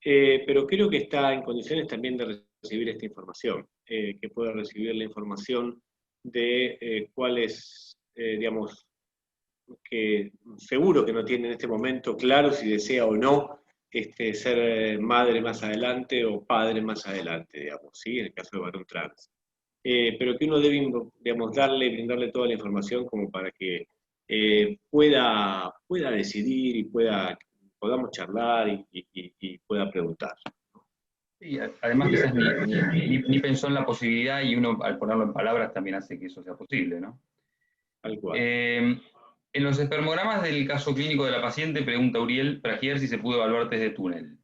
pero creo que está en condiciones también de recibir esta información, que pueda recibir la información de cuáles, digamos, que seguro que no tiene en este momento claro si desea o no ser madre más adelante o padre más adelante, digamos, ¿sí? En el caso de varón trans. Pero que uno debe, digamos, brindarle toda la información como para que pueda decidir y podamos charlar y pueda preguntar. Y además quizás ni pensó en la posibilidad y uno al ponerlo en palabras también hace que eso sea posible, ¿no? Tal cual. En los espermogramas del caso clínico de la paciente, pregunta Uriel Pragier si se pudo evaluar test de túnel.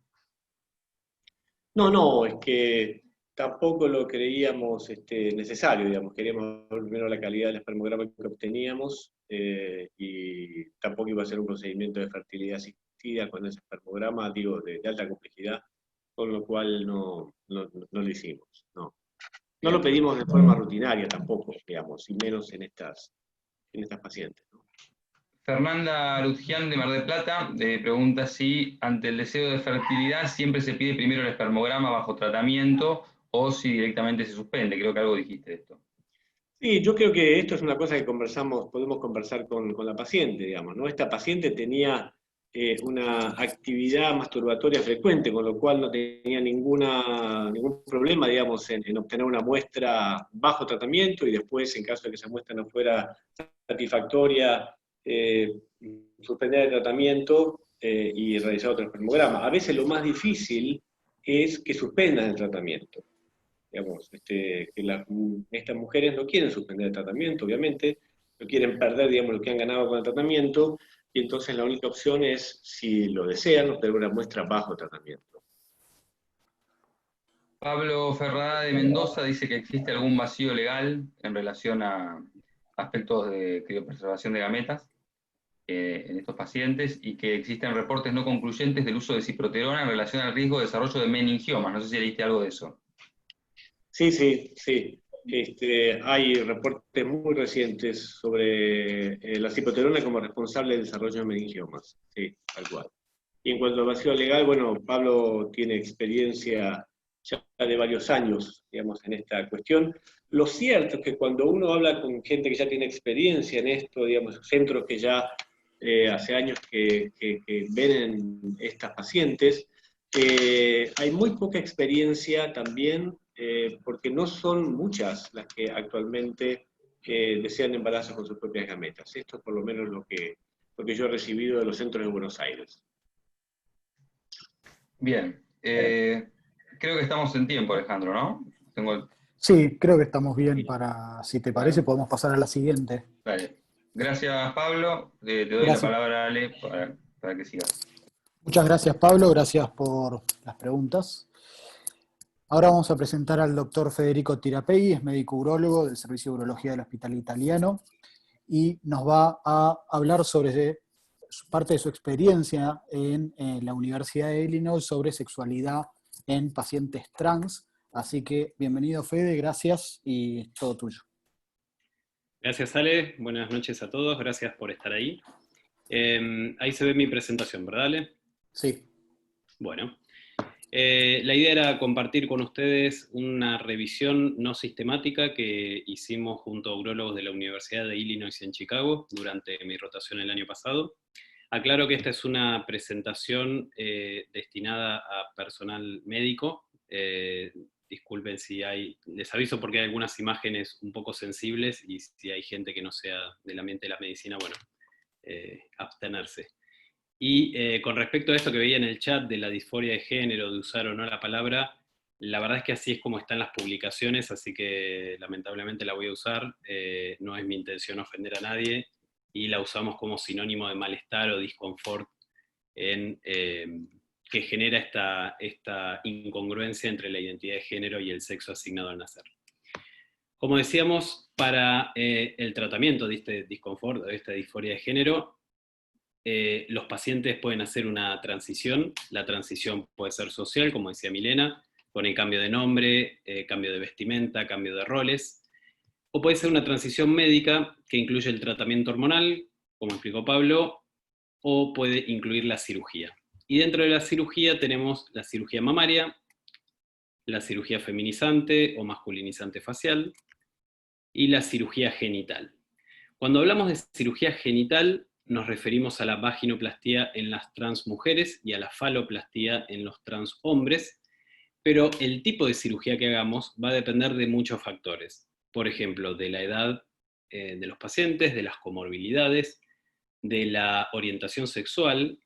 No, es que tampoco lo creíamos necesario, digamos, queríamos ver primero la calidad del espermograma que obteníamos y tampoco iba a ser un procedimiento de fertilidad asistida con ese espermograma, digo, de alta complejidad, con lo cual no lo hicimos, no. No lo pedimos de forma rutinaria tampoco, digamos, y menos en estas pacientes, ¿no? Fernanda Lutgian de Mar del Plata pregunta si ante el deseo de fertilidad siempre se pide primero el espermograma bajo tratamiento o si directamente se suspende. Creo que algo dijiste de esto. Sí, yo creo que esto es una cosa que podemos conversar con la paciente, digamos, ¿no? Esta paciente tenía una actividad masturbatoria frecuente, con lo cual no tenía ningún problema, digamos, en obtener una muestra bajo tratamiento y después, en caso de que esa muestra no fuera satisfactoria, suspender el tratamiento y realizar otro espermograma. A veces lo más difícil es que suspendan el tratamiento. Digamos, que estas mujeres no quieren suspender el tratamiento, obviamente, no quieren perder, digamos, lo que han ganado con el tratamiento, y entonces la única opción es, si lo desean, obtener una muestra bajo tratamiento. Pablo Ferrada de Mendoza dice que existe algún vacío legal en relación a aspectos de criopreservación de gametas en estos pacientes y que existen reportes no concluyentes del uso de ciproterona en relación al riesgo de desarrollo de meningiomas. No sé si leíste algo de eso. Sí. Hay reportes muy recientes sobre la ciproterona como responsable del desarrollo de meningiomas. Sí, tal cual. Y en cuanto al vacío legal, bueno, Pablo tiene experiencia ya de varios años, digamos, en esta cuestión. Lo cierto es que cuando uno habla con gente que ya tiene experiencia en esto, digamos, centros que ya hace años que ven en estas pacientes, hay muy poca experiencia también, porque no son muchas las que actualmente desean embarazos con sus propias gametas. Esto es por lo menos lo que yo he recibido de los centros de Buenos Aires. Bien. Creo que estamos en tiempo, Alejandro, ¿no? Sí, creo que estamos bien para, si te parece, podemos pasar a la siguiente. Vale. Gracias, Pablo. Te doy la palabra, Ale, para que sigas. Muchas gracias, Pablo. Gracias por las preguntas. Ahora vamos a presentar al doctor Federico Tirapegui, es médico urólogo del Servicio de Urología del Hospital Italiano, y nos va a hablar sobre parte de su experiencia en la Universidad de Illinois sobre sexualidad en pacientes trans. Así que bienvenido, Fede, gracias y es todo tuyo. Gracias, Ale. Buenas noches a todos. Gracias por estar ahí. Ahí se ve mi presentación, ¿verdad, Ale? Sí. Bueno. La idea era compartir con ustedes una revisión no sistemática que hicimos junto a urólogos de la Universidad de Illinois en Chicago durante mi rotación el año pasado. Aclaro que esta es una presentación destinada a personal médico. Disculpen si les aviso porque hay algunas imágenes un poco sensibles y si hay gente que no sea del ambiente de la medicina, bueno, abstenerse. Y con respecto a esto que veía en el chat de la disforia de género, de usar o no la palabra, la verdad es que así es como están las publicaciones, así que lamentablemente la voy a usar. No es mi intención ofender a nadie y la usamos como sinónimo de malestar o disconfort que genera esta incongruencia entre la identidad de género y el sexo asignado al nacer. Como decíamos, para el tratamiento de este disconfort, de esta disforia de género, los pacientes pueden hacer una transición. La transición puede ser social, como decía Milena, con el cambio de nombre, cambio de vestimenta, cambio de roles, o puede ser una transición médica que incluye el tratamiento hormonal, como explicó Pablo, o puede incluir la cirugía. Y dentro de la cirugía tenemos la cirugía mamaria, la cirugía feminizante o masculinizante facial, y la cirugía genital. Cuando hablamos de cirugía genital, nos referimos a la vaginoplastía en las trans mujeres y a la faloplastía en los trans hombres, pero el tipo de cirugía que hagamos va a depender de muchos factores. Por ejemplo, de la edad de los pacientes, de las comorbilidades, de la orientación sexual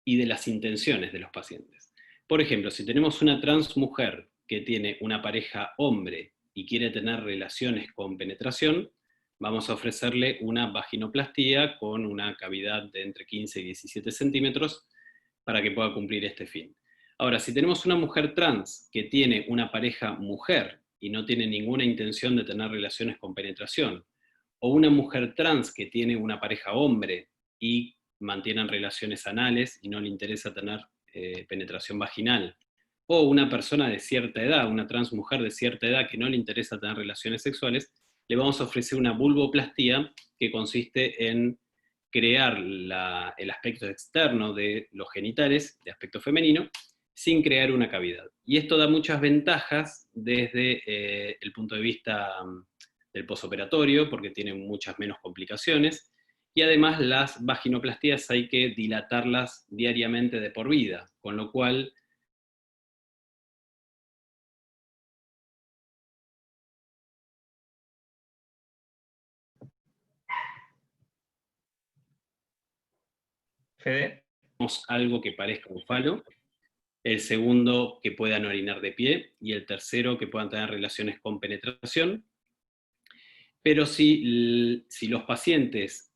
y de las intenciones de los pacientes. Por ejemplo, si tenemos una trans mujer que tiene una pareja hombre y quiere tener relaciones con penetración, vamos a ofrecerle una vaginoplastía con una cavidad de entre 15 y 17 centímetros para que pueda cumplir este fin. Ahora, si tenemos una mujer trans que tiene una pareja mujer y no tiene ninguna intención de tener relaciones con penetración, o una mujer trans que tiene una pareja hombre y mantienen relaciones anales y no le interesa tener penetración vaginal, o una persona de cierta edad, una trans mujer de cierta edad que no le interesa tener relaciones sexuales, le vamos a ofrecer una vulvoplastía que consiste en crear el aspecto externo de los genitales, de aspecto femenino, sin crear una cavidad. Y esto da muchas ventajas desde el punto de vista del posoperatorio, porque tiene muchas menos complicaciones, y además las vaginoplastías hay que dilatarlas diariamente de por vida, con lo cual Fede. algo que parezca un falo, el segundo que puedan orinar de pie, y el tercero que puedan tener relaciones con penetración. Pero si los pacientes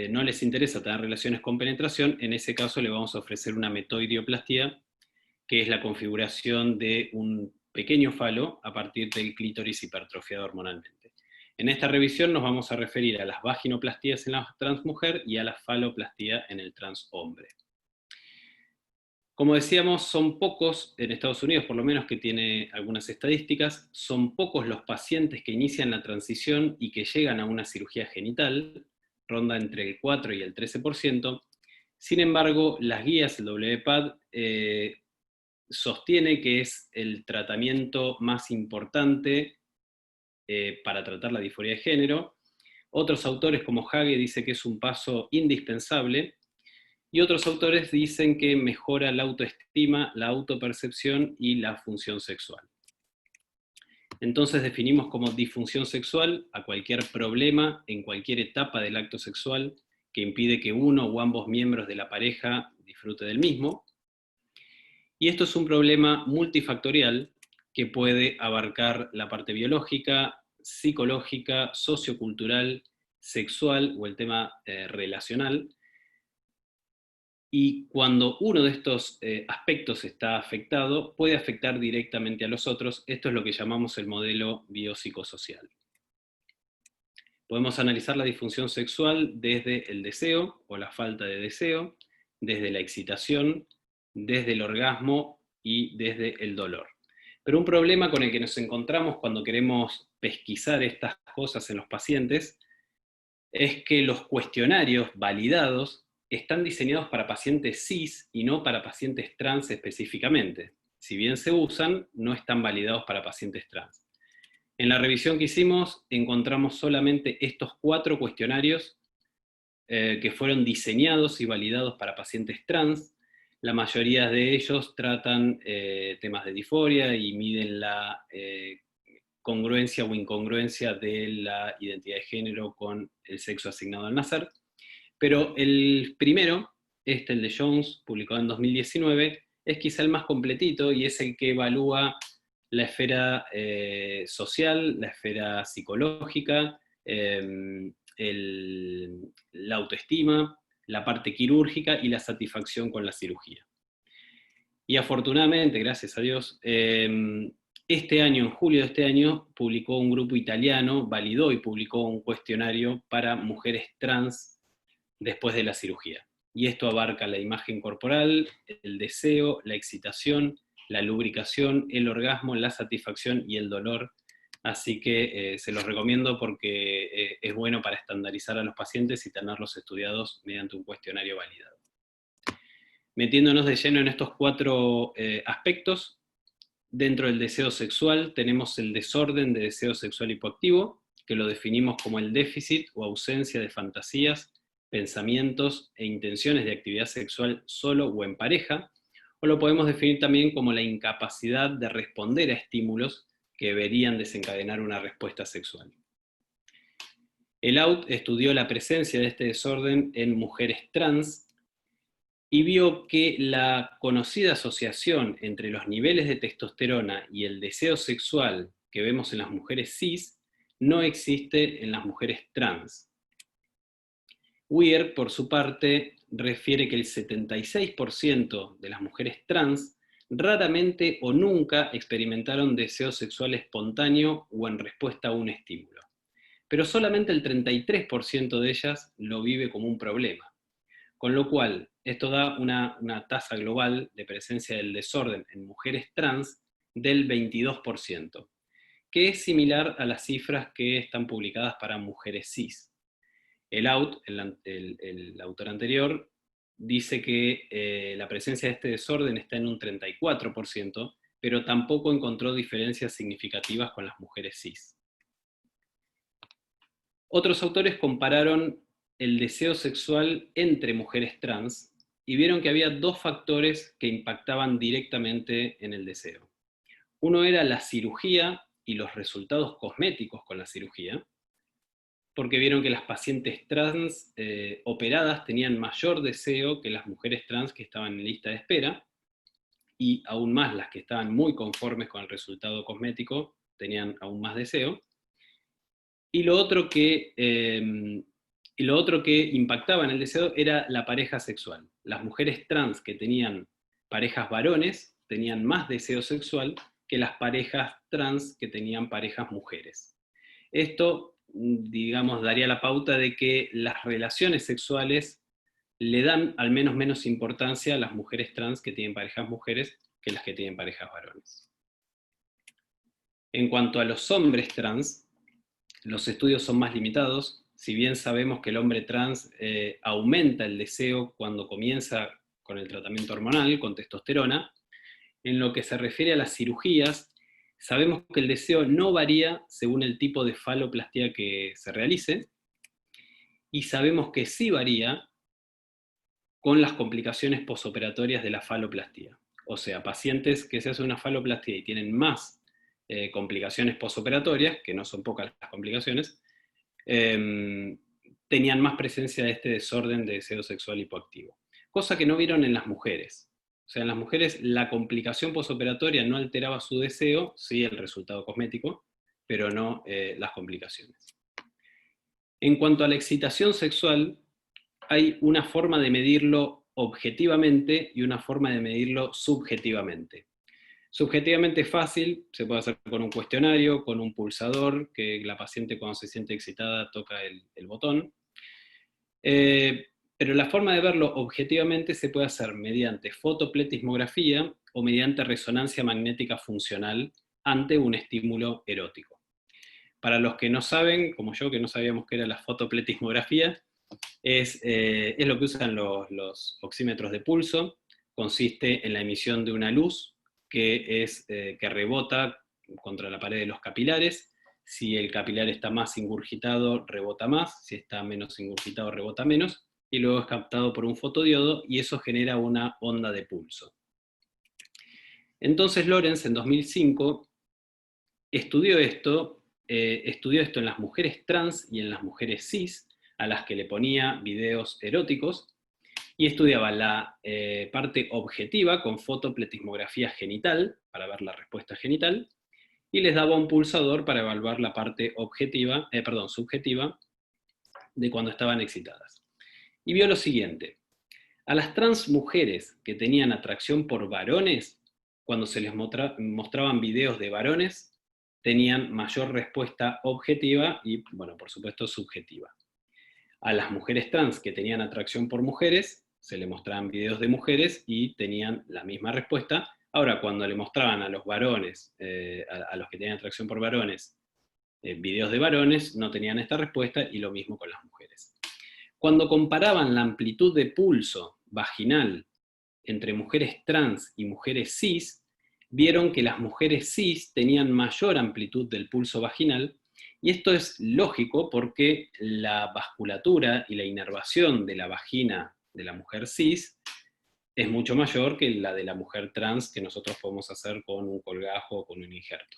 no les interesa tener relaciones con penetración, en ese caso le vamos a ofrecer una metoidioplastía, que es la configuración de un pequeño falo a partir del clítoris hipertrofiado hormonalmente. En esta revisión nos vamos a referir a las vaginoplastías en la transmujer y a la faloplastía en el transhombre. Como decíamos, son pocos, en Estados Unidos por lo menos, que tiene algunas estadísticas, son pocos los pacientes que inician la transición y que llegan a una cirugía genital, ronda entre el 4 y el 13%. Sin embargo, las guías, el WPAD, sostiene que es el tratamiento más importante para tratar la disforia de género. Otros autores como Hage dicen que es un paso indispensable, y otros autores dicen que mejora la autoestima, la autopercepción y la función sexual. Entonces definimos como disfunción sexual a cualquier problema en cualquier etapa del acto sexual que impide que uno o ambos miembros de la pareja disfrute del mismo. Y esto es un problema multifactorial que puede abarcar la parte biológica, psicológica, sociocultural, sexual o el tema relacional. Y cuando uno de estos aspectos está afectado, puede afectar directamente a los otros. Esto es lo que llamamos el modelo biopsicosocial. Podemos analizar la disfunción sexual desde el deseo o la falta de deseo, desde la excitación, desde el orgasmo y desde el dolor. Pero un problema con el que nos encontramos cuando queremos pesquisar estas cosas en los pacientes es que los cuestionarios validados están diseñados para pacientes cis y no para pacientes trans específicamente. Si bien se usan, no están validados para pacientes trans. En la revisión que hicimos, encontramos solamente estos 4 cuestionarios que fueron diseñados y validados para pacientes trans. La mayoría de ellos tratan temas de disforia y miden la congruencia o incongruencia de la identidad de género con el sexo asignado al nacer. Pero el primero, el de Jones, publicado en 2019, es quizá el más completito y es el que evalúa la esfera social, la esfera psicológica, la autoestima, la parte quirúrgica y la satisfacción con la cirugía. Y afortunadamente, gracias a Dios, este año, en julio de este año, publicó un grupo italiano, validó y publicó un cuestionario para mujeres trans después de la cirugía. Y esto abarca la imagen corporal, el deseo, la excitación, la lubricación, el orgasmo, la satisfacción y el dolor así que se los recomiendo porque es bueno para estandarizar a los pacientes y tenerlos estudiados mediante un cuestionario validado. Metiéndonos de lleno en estos 4 aspectos, dentro del deseo sexual tenemos el desorden de deseo sexual hipoactivo, que lo definimos como el déficit o ausencia de fantasías, pensamientos e intenciones de actividad sexual solo o en pareja, o lo podemos definir también como la incapacidad de responder a estímulos que deberían desencadenar una respuesta sexual. El AUT estudió la presencia de este desorden en mujeres trans y vio que la conocida asociación entre los niveles de testosterona y el deseo sexual que vemos en las mujeres cis no existe en las mujeres trans. Weir, por su parte, refiere que el 76% de las mujeres trans raramente o nunca experimentaron deseo sexual espontáneo o en respuesta a un estímulo, pero solamente el 33% de ellas lo vive como un problema, con lo cual esto da una tasa global de presencia del desorden en mujeres trans del 22%, que es similar a las cifras que están publicadas para mujeres cis. El autor anterior, dice que la presencia de este desorden está en un 34%, pero tampoco encontró diferencias significativas con las mujeres cis. Otros autores compararon el deseo sexual entre mujeres trans y vieron que había 2 factores que impactaban directamente en el deseo. Uno era la cirugía y los resultados cosméticos con la cirugía, porque vieron que las pacientes trans operadas tenían mayor deseo que las mujeres trans que estaban en lista de espera, y aún más las que estaban muy conformes con el resultado cosmético tenían aún más deseo. Y lo otro que impactaba en el deseo era la pareja sexual. Las mujeres trans que tenían parejas varones tenían más deseo sexual que las parejas trans que tenían parejas mujeres. Esto, digamos, daría la pauta de que las relaciones sexuales le dan al menos menos importancia a las mujeres trans que tienen parejas mujeres que las que tienen parejas varones. En cuanto a los hombres trans, los estudios son más limitados. Si bien sabemos que el hombre trans aumenta el deseo cuando comienza con el tratamiento hormonal, con testosterona, en lo que se refiere a las cirugías, sabemos que el deseo no varía según el tipo de faloplastia que se realice, y sabemos que sí varía con las complicaciones posoperatorias de la faloplastia. O sea, pacientes que se hacen una faloplastia y tienen más complicaciones posoperatorias, que no son pocas las complicaciones, tenían más presencia de este desorden de deseo sexual hipoactivo. Cosa que no vieron en las mujeres. O sea, en las mujeres la complicación posoperatoria no alteraba su deseo, sí el resultado cosmético, pero no las complicaciones. En cuanto a la excitación sexual, hay una forma de medirlo objetivamente y una forma de medirlo subjetivamente. Subjetivamente fácil, se puede hacer con un cuestionario, con un pulsador, que la paciente cuando se siente excitada toca el botón. Pero la forma de verlo objetivamente se puede hacer mediante fotopletismografía o mediante resonancia magnética funcional ante un estímulo erótico. Para los que no saben, como yo, que no sabíamos qué era la fotopletismografía, es lo que usan los oxímetros de pulso. Consiste en la emisión de una luz que rebota contra la pared de los capilares. Si el capilar está más ingurgitado, rebota más; si está menos ingurgitado, rebota menos, y luego es captado por un fotodiodo, y eso genera una onda de pulso. Entonces Lorenz, en 2005, estudió esto en las mujeres trans y en las mujeres cis, a las que le ponía videos eróticos, y estudiaba la parte objetiva con fotopletismografía genital, para ver la respuesta genital, y les daba un pulsador para evaluar la parte subjetiva de cuando estaban excitadas. Y vio lo siguiente: a las trans mujeres que tenían atracción por varones, cuando se les mostraban videos de varones, tenían mayor respuesta objetiva y, bueno, por supuesto, subjetiva. A las mujeres trans que tenían atracción por mujeres, se les mostraban videos de mujeres y tenían la misma respuesta. Ahora, cuando le mostraban a los varones, a los que tenían atracción por varones, videos de varones no tenían esta respuesta, y lo mismo con las mujeres. Cuando comparaban la amplitud de pulso vaginal entre mujeres trans y mujeres cis, vieron que las mujeres cis tenían mayor amplitud del pulso vaginal, y esto es lógico porque la vasculatura y la inervación de la vagina de la mujer cis es mucho mayor que la de la mujer trans, que nosotros podemos hacer con un colgajo o con un injerto.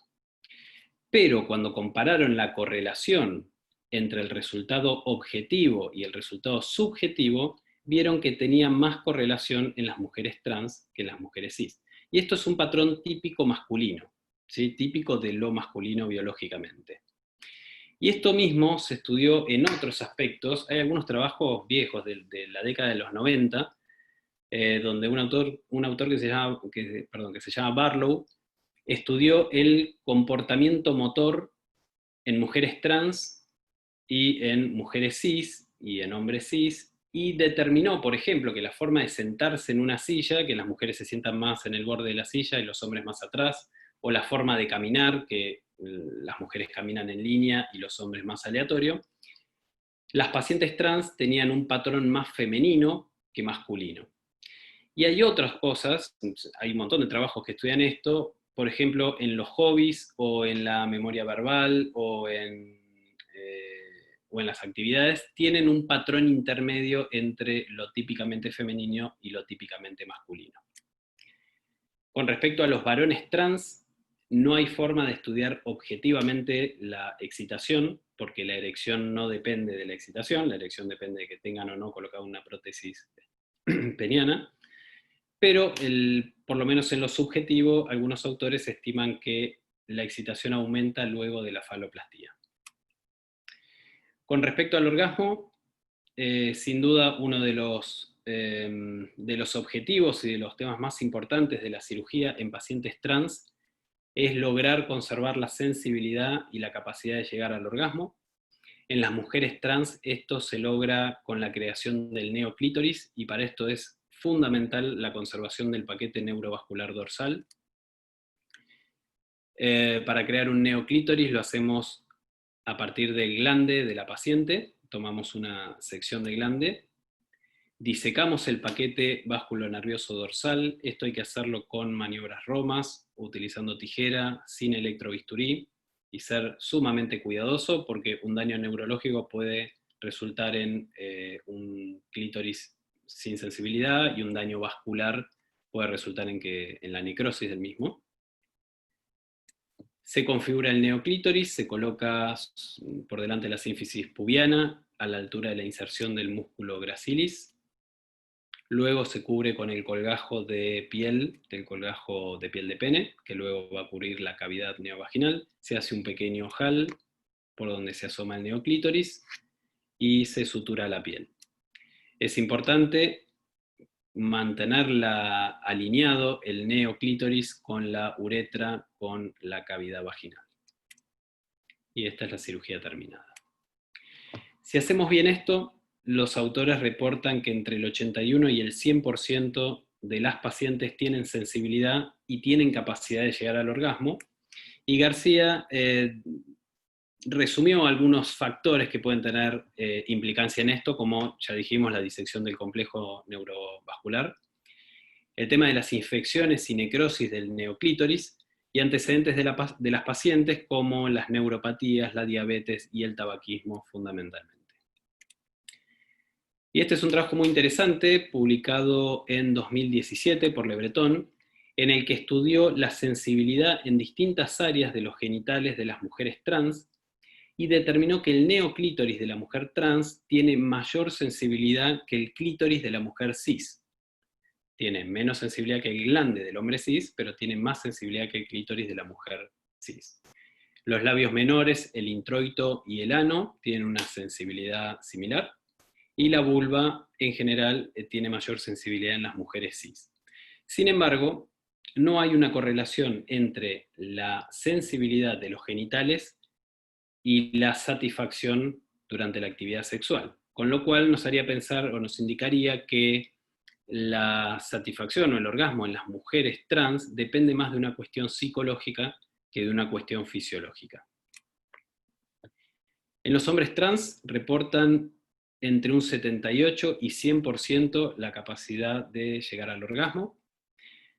Pero cuando compararon la correlación entre el resultado objetivo y el resultado subjetivo, vieron que tenía más correlación en las mujeres trans que en las mujeres cis. Y esto es un patrón típico masculino, ¿sí? Típico de lo masculino biológicamente. Y esto mismo se estudió en otros aspectos. Hay algunos trabajos viejos de la década de los 90, donde un autor que se llama Barlow estudió el comportamiento motor en mujeres trans y en mujeres cis y en hombres cis, y determinó, por ejemplo, que la forma de sentarse en una silla, que las mujeres se sientan más en el borde de la silla y los hombres más atrás, o la forma de caminar, que las mujeres caminan en línea y los hombres más aleatorio, las pacientes trans tenían un patrón más femenino que masculino. Y hay otras cosas, hay un montón de trabajos que estudian esto, por ejemplo, en los hobbies, o en la memoria verbal, o en las actividades, tienen un patrón intermedio entre lo típicamente femenino y lo típicamente masculino. Con respecto a los varones trans, no hay forma de estudiar objetivamente la excitación, porque la erección no depende de la excitación, la erección depende de que tengan o no colocada una prótesis peniana, pero por lo menos en lo subjetivo, algunos autores estiman que la excitación aumenta luego de la faloplastía. Con respecto al orgasmo, sin duda uno de los objetivos y de los temas más importantes de la cirugía en pacientes trans es lograr conservar la sensibilidad y la capacidad de llegar al orgasmo. En las mujeres trans esto se logra con la creación del neoclítoris, y para esto es fundamental la conservación del paquete neurovascular dorsal. Para crear un neoclítoris lo hacemos a partir del glande de la paciente. Tomamos una sección de glande, disecamos el paquete vasculonervioso dorsal. Esto hay que hacerlo con maniobras romas, utilizando tijera, sin electrobisturí, y ser sumamente cuidadoso, porque un daño neurológico puede resultar en un clítoris sin sensibilidad, y un daño vascular puede resultar en la necrosis del mismo. Se configura el neoclítoris, se coloca por delante de la sínfisis pubiana, a la altura de la inserción del músculo gracilis. Luego se cubre con el colgajo de piel, del colgajo de piel de pene, que luego va a cubrir la cavidad neovaginal. Se hace un pequeño ojal por donde se asoma el neoclítoris y se sutura la piel. Es importante mantenerla alineado el neoclítoris con la uretra, con la cavidad vaginal. Y esta es la cirugía terminada. Si hacemos bien esto, los autores reportan que entre el 81 y el 100% de las pacientes tienen sensibilidad y tienen capacidad de llegar al orgasmo, y García resumió algunos factores que pueden tener implicancia en esto, como ya dijimos, la disección del complejo neurovascular, el tema de las infecciones y necrosis del neoclítoris, y antecedentes de las pacientes como las neuropatías, la diabetes y el tabaquismo fundamentalmente. Y este es un trabajo muy interesante, publicado en 2017 por Le Breton, en el que estudió la sensibilidad en distintas áreas de los genitales de las mujeres trans, y determinó que el neoclítoris de la mujer trans tiene mayor sensibilidad que el clítoris de la mujer cis. Tiene menos sensibilidad que el glande del hombre cis, pero tiene más sensibilidad que el clítoris de la mujer cis. Los labios menores, el introito y el ano, tienen una sensibilidad similar, y la vulva, en general, tiene mayor sensibilidad en las mujeres cis. Sin embargo, no hay una correlación entre la sensibilidad de los genitales y la satisfacción durante la actividad sexual, con lo cual nos haría pensar, o nos indicaría, que la satisfacción o el orgasmo en las mujeres trans depende más de una cuestión psicológica que de una cuestión fisiológica. En los hombres trans reportan entre un 78 y 100% la capacidad de llegar al orgasmo.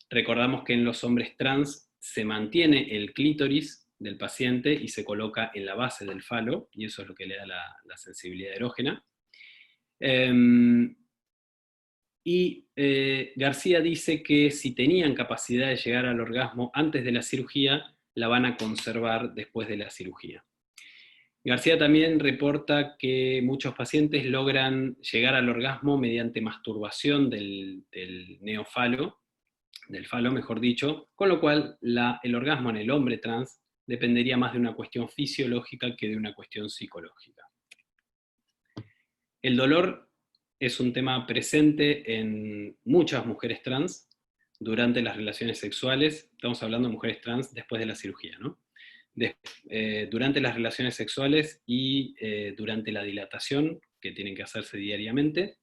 Recordamos que en los hombres trans se mantiene el clítoris del paciente y se coloca en la base del falo, y eso es lo que le da la sensibilidad erógena. García dice que si tenían capacidad de llegar al orgasmo antes de la cirugía, la van a conservar después de la cirugía. García también reporta que muchos pacientes logran llegar al orgasmo mediante masturbación del neofalo, del falo mejor dicho, con lo cual el orgasmo en el hombre trans dependería más de una cuestión fisiológica que de una cuestión psicológica. El dolor es un tema presente en muchas mujeres trans durante las relaciones sexuales. Estamos hablando de mujeres trans después de la cirugía, ¿no? Durante las relaciones sexuales y durante la dilatación, que tienen que hacerse diariamente.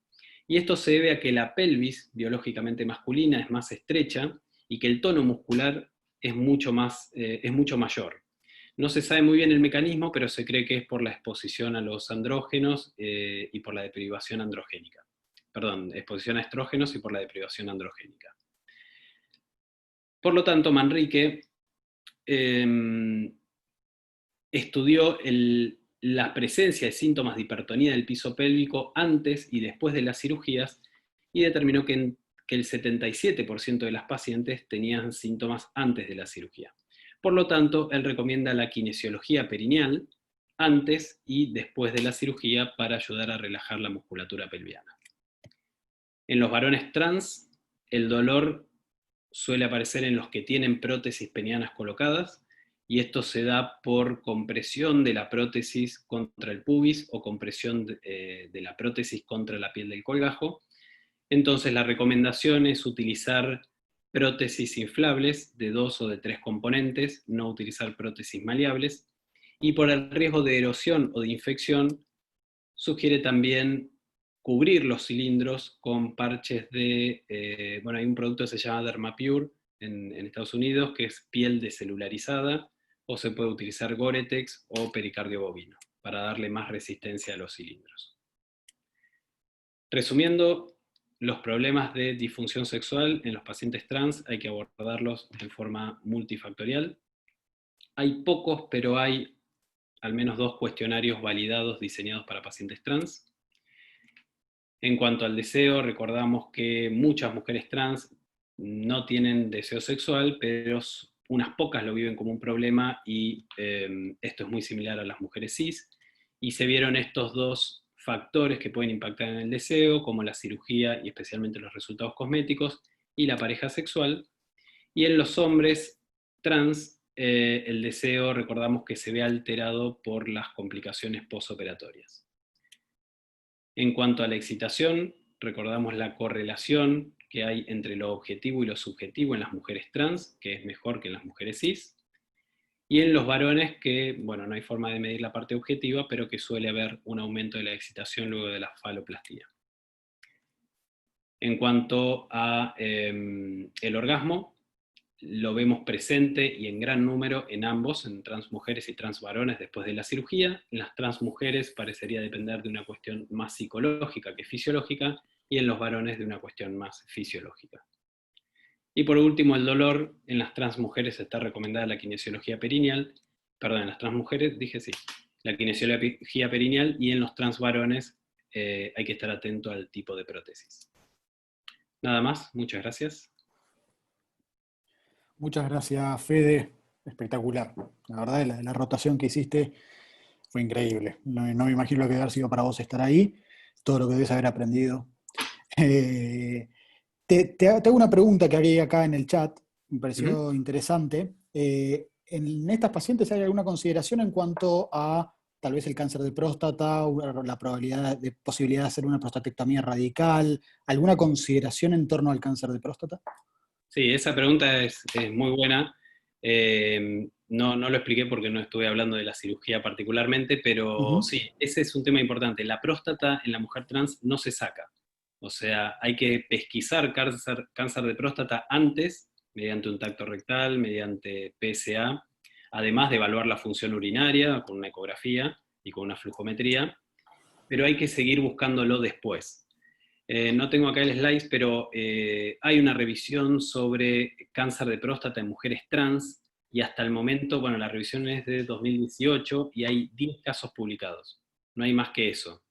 Y esto se debe a que la pelvis biológicamente masculina es más estrecha y que el tono muscular es mucho mayor. No se sabe muy bien el mecanismo, pero se cree que es por la exposición a los andrógenos y por la deprivación androgénica. Perdón, exposición a estrógenos y por la deprivación androgénica. Por lo tanto, Manrique estudió la presencia de síntomas de hipertonía del piso pélvico antes y después de las cirugías y determinó que el 77% de las pacientes tenían síntomas antes de la cirugía. Por lo tanto, él recomienda la kinesiología perineal antes y después de la cirugía para ayudar a relajar la musculatura pelviana. En los varones trans, el dolor suele aparecer en los que tienen prótesis penianas colocadas, y esto se da por compresión de la prótesis contra el pubis o compresión de la prótesis contra la piel del colgajo. Entonces la recomendación es utilizar prótesis inflables de 2 o de 3 componentes, no utilizar prótesis maleables, y por el riesgo de erosión o de infección, sugiere también cubrir los cilindros con parches de, hay un producto que se llama Dermapure en Estados Unidos, que es piel descelularizada, o se puede utilizar Gore-Tex o pericardio bovino, para darle más resistencia a los cilindros. Resumiendo, los problemas de disfunción sexual en los pacientes trans hay que abordarlos en forma multifactorial. Hay pocos, pero hay al menos 2 cuestionarios validados diseñados para pacientes trans. En cuanto al deseo, recordamos que muchas mujeres trans no tienen deseo sexual, pero unas pocas lo viven como un problema, y esto es muy similar a las mujeres cis, y se vieron estos 2 factores que pueden impactar en el deseo, como la cirugía y especialmente los resultados cosméticos, y la pareja sexual. Y en los hombres trans, el deseo, recordamos que se ve alterado por las complicaciones posoperatorias. En cuanto a la excitación, recordamos la correlación que hay entre lo objetivo y lo subjetivo en las mujeres trans, que es mejor que en las mujeres cis, y en los varones que, no hay forma de medir la parte objetiva, pero que suele haber un aumento de la excitación luego de la faloplastía. En cuanto a el orgasmo, lo vemos presente y en gran número en ambos, en trans mujeres y trans varones después de la cirugía. En las trans mujeres parecería depender de una cuestión más psicológica que fisiológica, y en los varones de una cuestión más fisiológica. Y por último, el dolor. En las trans mujeres está recomendada la kinesiología perineal, en las trans mujeres dije sí, la kinesiología perineal, y en los trans varones hay que estar atento al tipo de prótesis. Nada más, muchas gracias. Muchas gracias, Fede. Espectacular. La verdad, la rotación que hiciste fue increíble. No me imagino lo que debe haber sido para vos estar ahí, todo lo que debes haber aprendido. Te hago una pregunta que haré acá en el chat, me pareció interesante. ¿En estas pacientes hay alguna consideración en cuanto a tal vez el cáncer de próstata, o la posibilidad de hacer una prostatectomía radical? ¿Alguna consideración en torno al cáncer de próstata? Sí, esa pregunta es muy buena. No lo expliqué porque no estuve hablando de la cirugía particularmente, pero sí, ese es un tema importante. La próstata en la mujer trans no se saca. O sea, hay que pesquisar cáncer de próstata antes, mediante un tacto rectal, mediante PSA, además de evaluar la función urinaria con una ecografía, y con una flujometría, pero hay que seguir buscándolo después. No tengo acá el slide, pero hay una revisión sobre cáncer de próstata en mujeres trans, y hasta el momento, bueno, la revisión es de 2018 y hay 10 casos publicados. No hay más que eso.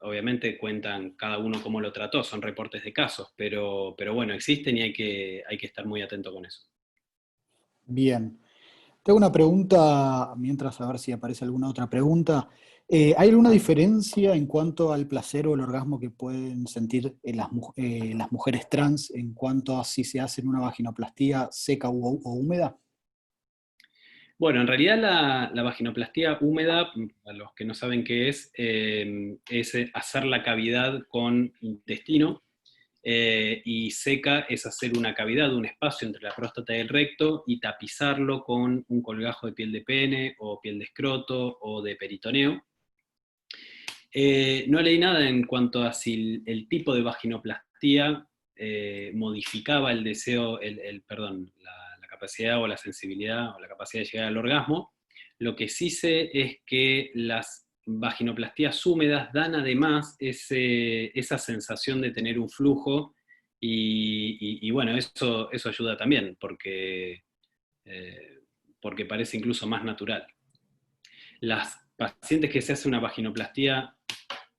Obviamente cuentan cada uno cómo lo trató, son reportes de casos, pero bueno, existen y hay que estar muy atento con eso. Bien. Tengo una pregunta, mientras a ver si aparece alguna otra pregunta. ¿Hay alguna diferencia en cuanto al placer o el orgasmo que pueden sentir las mujeres trans en cuanto a si se hacen una vaginoplastía seca o húmeda? Bueno, en realidad la vaginoplastía húmeda, a los que no saben qué es hacer la cavidad con intestino, y seca es hacer una cavidad, un espacio entre la próstata y el recto, y tapizarlo con un colgajo de piel de pene, o piel de escroto, o de peritoneo. No leí nada en cuanto a si el tipo de vaginoplastía modificaba el deseo, la capacidad o la sensibilidad o la capacidad de llegar al orgasmo. Lo que sí sé es que las vaginoplastías húmedas dan además esa sensación de tener un flujo, y bueno, eso ayuda también, porque parece incluso más natural. Las pacientes que se hacen una vaginoplastía,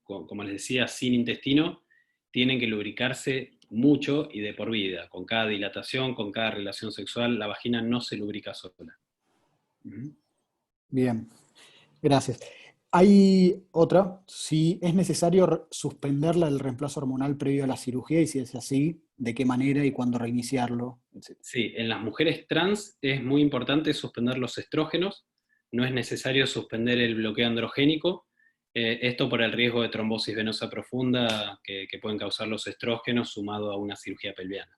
como les decía, sin intestino, tienen que lubricarse mucho y de por vida. Con cada dilatación, con cada relación sexual, la vagina no se lubrica sola. Bien, gracias. Hay otra, si es necesario suspenderla el reemplazo hormonal previo a la cirugía, y si es así, de qué manera y cuándo reiniciarlo, etc. Sí, en las mujeres trans es muy importante suspender los estrógenos, no es necesario suspender el bloqueo androgénico, esto por el riesgo de trombosis venosa profunda que pueden causar los estrógenos sumado a una cirugía pelviana.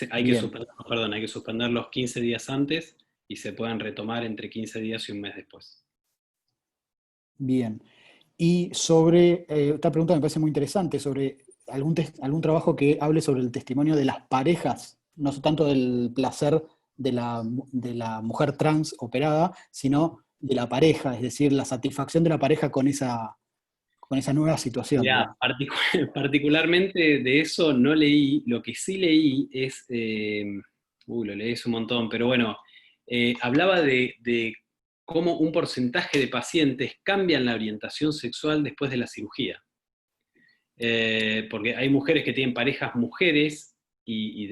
Hay que suspenderlos 15 días antes y se pueden retomar entre 15 días y un mes después. Bien. Y sobre, esta pregunta me parece muy interesante, sobre algún trabajo que hable sobre el testimonio de las parejas, no tanto del placer de la mujer trans operada, sino de la pareja, es decir, la satisfacción de la pareja con esa nueva situación. Mirá, particularmente de eso no leí. Lo que sí leí es, lo leí un montón, pero bueno, hablaba de cómo un porcentaje de pacientes cambian la orientación sexual después de la cirugía. Porque hay mujeres que tienen parejas mujeres, y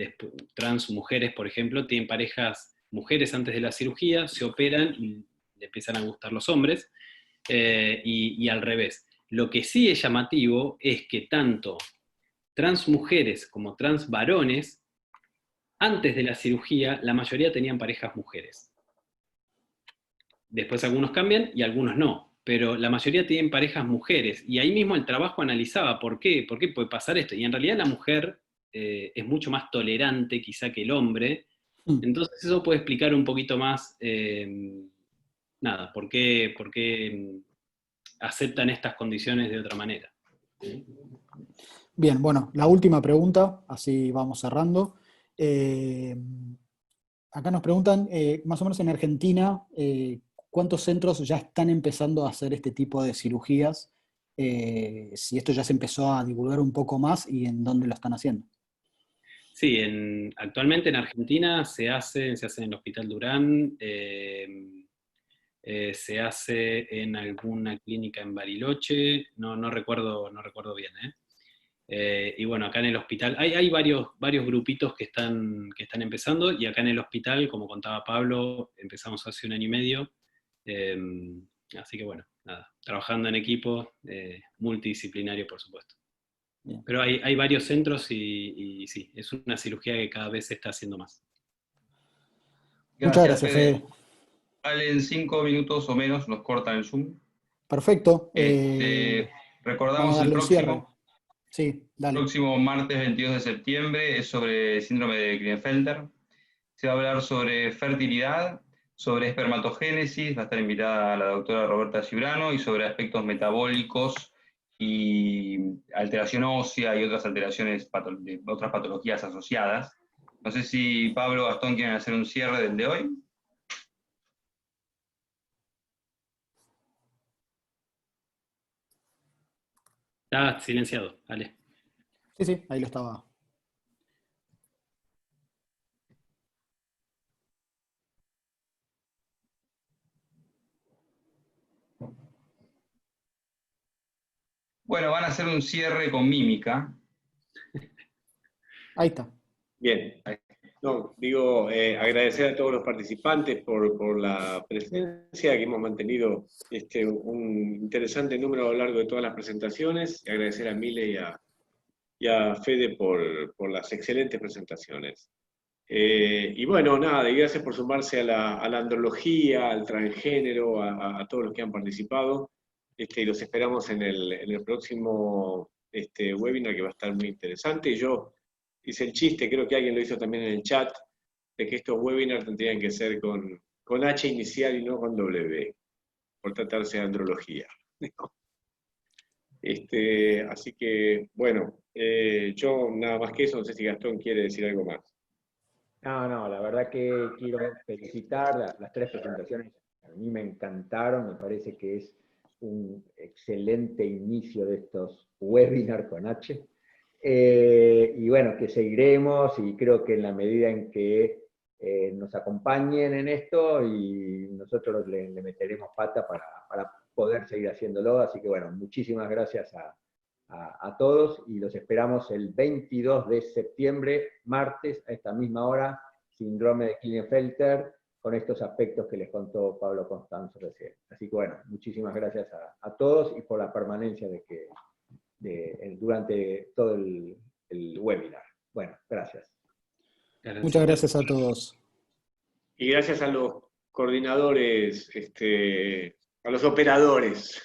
trans mujeres, por ejemplo, tienen parejas mujeres antes de la cirugía, se operan y le empiezan a gustar los hombres, y al revés. Lo que sí es llamativo es que tanto trans mujeres como trans varones, antes de la cirugía, la mayoría tenían parejas mujeres. Después algunos cambian y algunos no, pero la mayoría tienen parejas mujeres, y ahí mismo el trabajo analizaba por qué puede pasar esto, y en realidad la mujer es mucho más tolerante quizá que el hombre, entonces eso puede explicar un poquito más, por qué aceptan estas condiciones de otra manera. Bien, bueno, la última pregunta, así vamos cerrando. Acá nos preguntan, más o menos en Argentina, ¿cuántos centros ya están empezando a hacer este tipo de cirugías? Si esto ya se empezó a divulgar un poco más y en dónde lo están haciendo. Sí, actualmente en Argentina se hace en el Hospital Durán, se hace en alguna clínica en Bariloche, no recuerdo bien. Y bueno, acá en el hospital hay varios grupitos que están empezando, y acá en el hospital, como contaba Pablo, empezamos hace 1 año y medio, así que bueno, trabajando en equipo, multidisciplinario por supuesto. Bien. Pero hay varios centros y sí, es una cirugía que cada vez se está haciendo más. Muchas gracias, Fede. Vale, en 5 minutos o menos nos cortan el Zoom. Perfecto. Recordamos el próximo. Sí, dale. El próximo martes 22 de septiembre es sobre síndrome de Klinefelter. Se va a hablar sobre fertilidad, sobre espermatogénesis, va a estar invitada la doctora Roberta Cibrano, y sobre aspectos metabólicos y alteración ósea y otras alteraciones, otras patologías asociadas. No sé si Pablo o Gastón quieren hacer un cierre del de hoy. Está silenciado, Ale. Sí, sí, ahí lo estaba. Bueno, van a hacer un cierre con mímica. Ahí está. Bien. No, digo, agradecer a todos los participantes por la presencia, que hemos mantenido un interesante número a lo largo de todas las presentaciones, y agradecer a Mile y a Fede por las excelentes presentaciones. Y bueno, nada, y gracias por sumarse a la andrología, al transgénero, a todos los que han participado, y los esperamos en el próximo webinar, que va a estar muy interesante. Yo hice el chiste, creo que alguien lo hizo también en el chat, de que estos webinars tendrían que ser con H inicial y no con W, por tratarse de andrología. Así que, bueno, yo nada más que eso, no sé si Gastón quiere decir algo más. No, la verdad que quiero felicitar las 3 presentaciones. A mí me encantaron, me parece que es un excelente inicio de estos webinars con H. Y bueno, que seguiremos, y creo que en la medida en que nos acompañen en esto, y nosotros le meteremos pata para poder seguir haciéndolo. Así que bueno, muchísimas gracias a todos, y los esperamos el 22 de septiembre, martes, a esta misma hora, síndrome de Klinefelter, con estos aspectos que les contó Pablo Constanzo recién. Así que bueno, muchísimas gracias a todos, y por la permanencia durante todo el webinar. Bueno, gracias. Muchas gracias a todos. Y gracias a los coordinadores, a los operadores.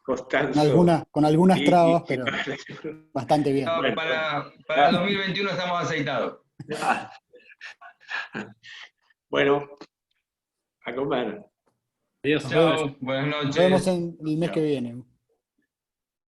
Constanzo. Con algunas trabas, pero para... bastante bien. No, Bueno, para el 2021 estamos aceitados. Bueno, a comer. Adiós. Chao, buenas Nos vemos noches. en el mes que viene.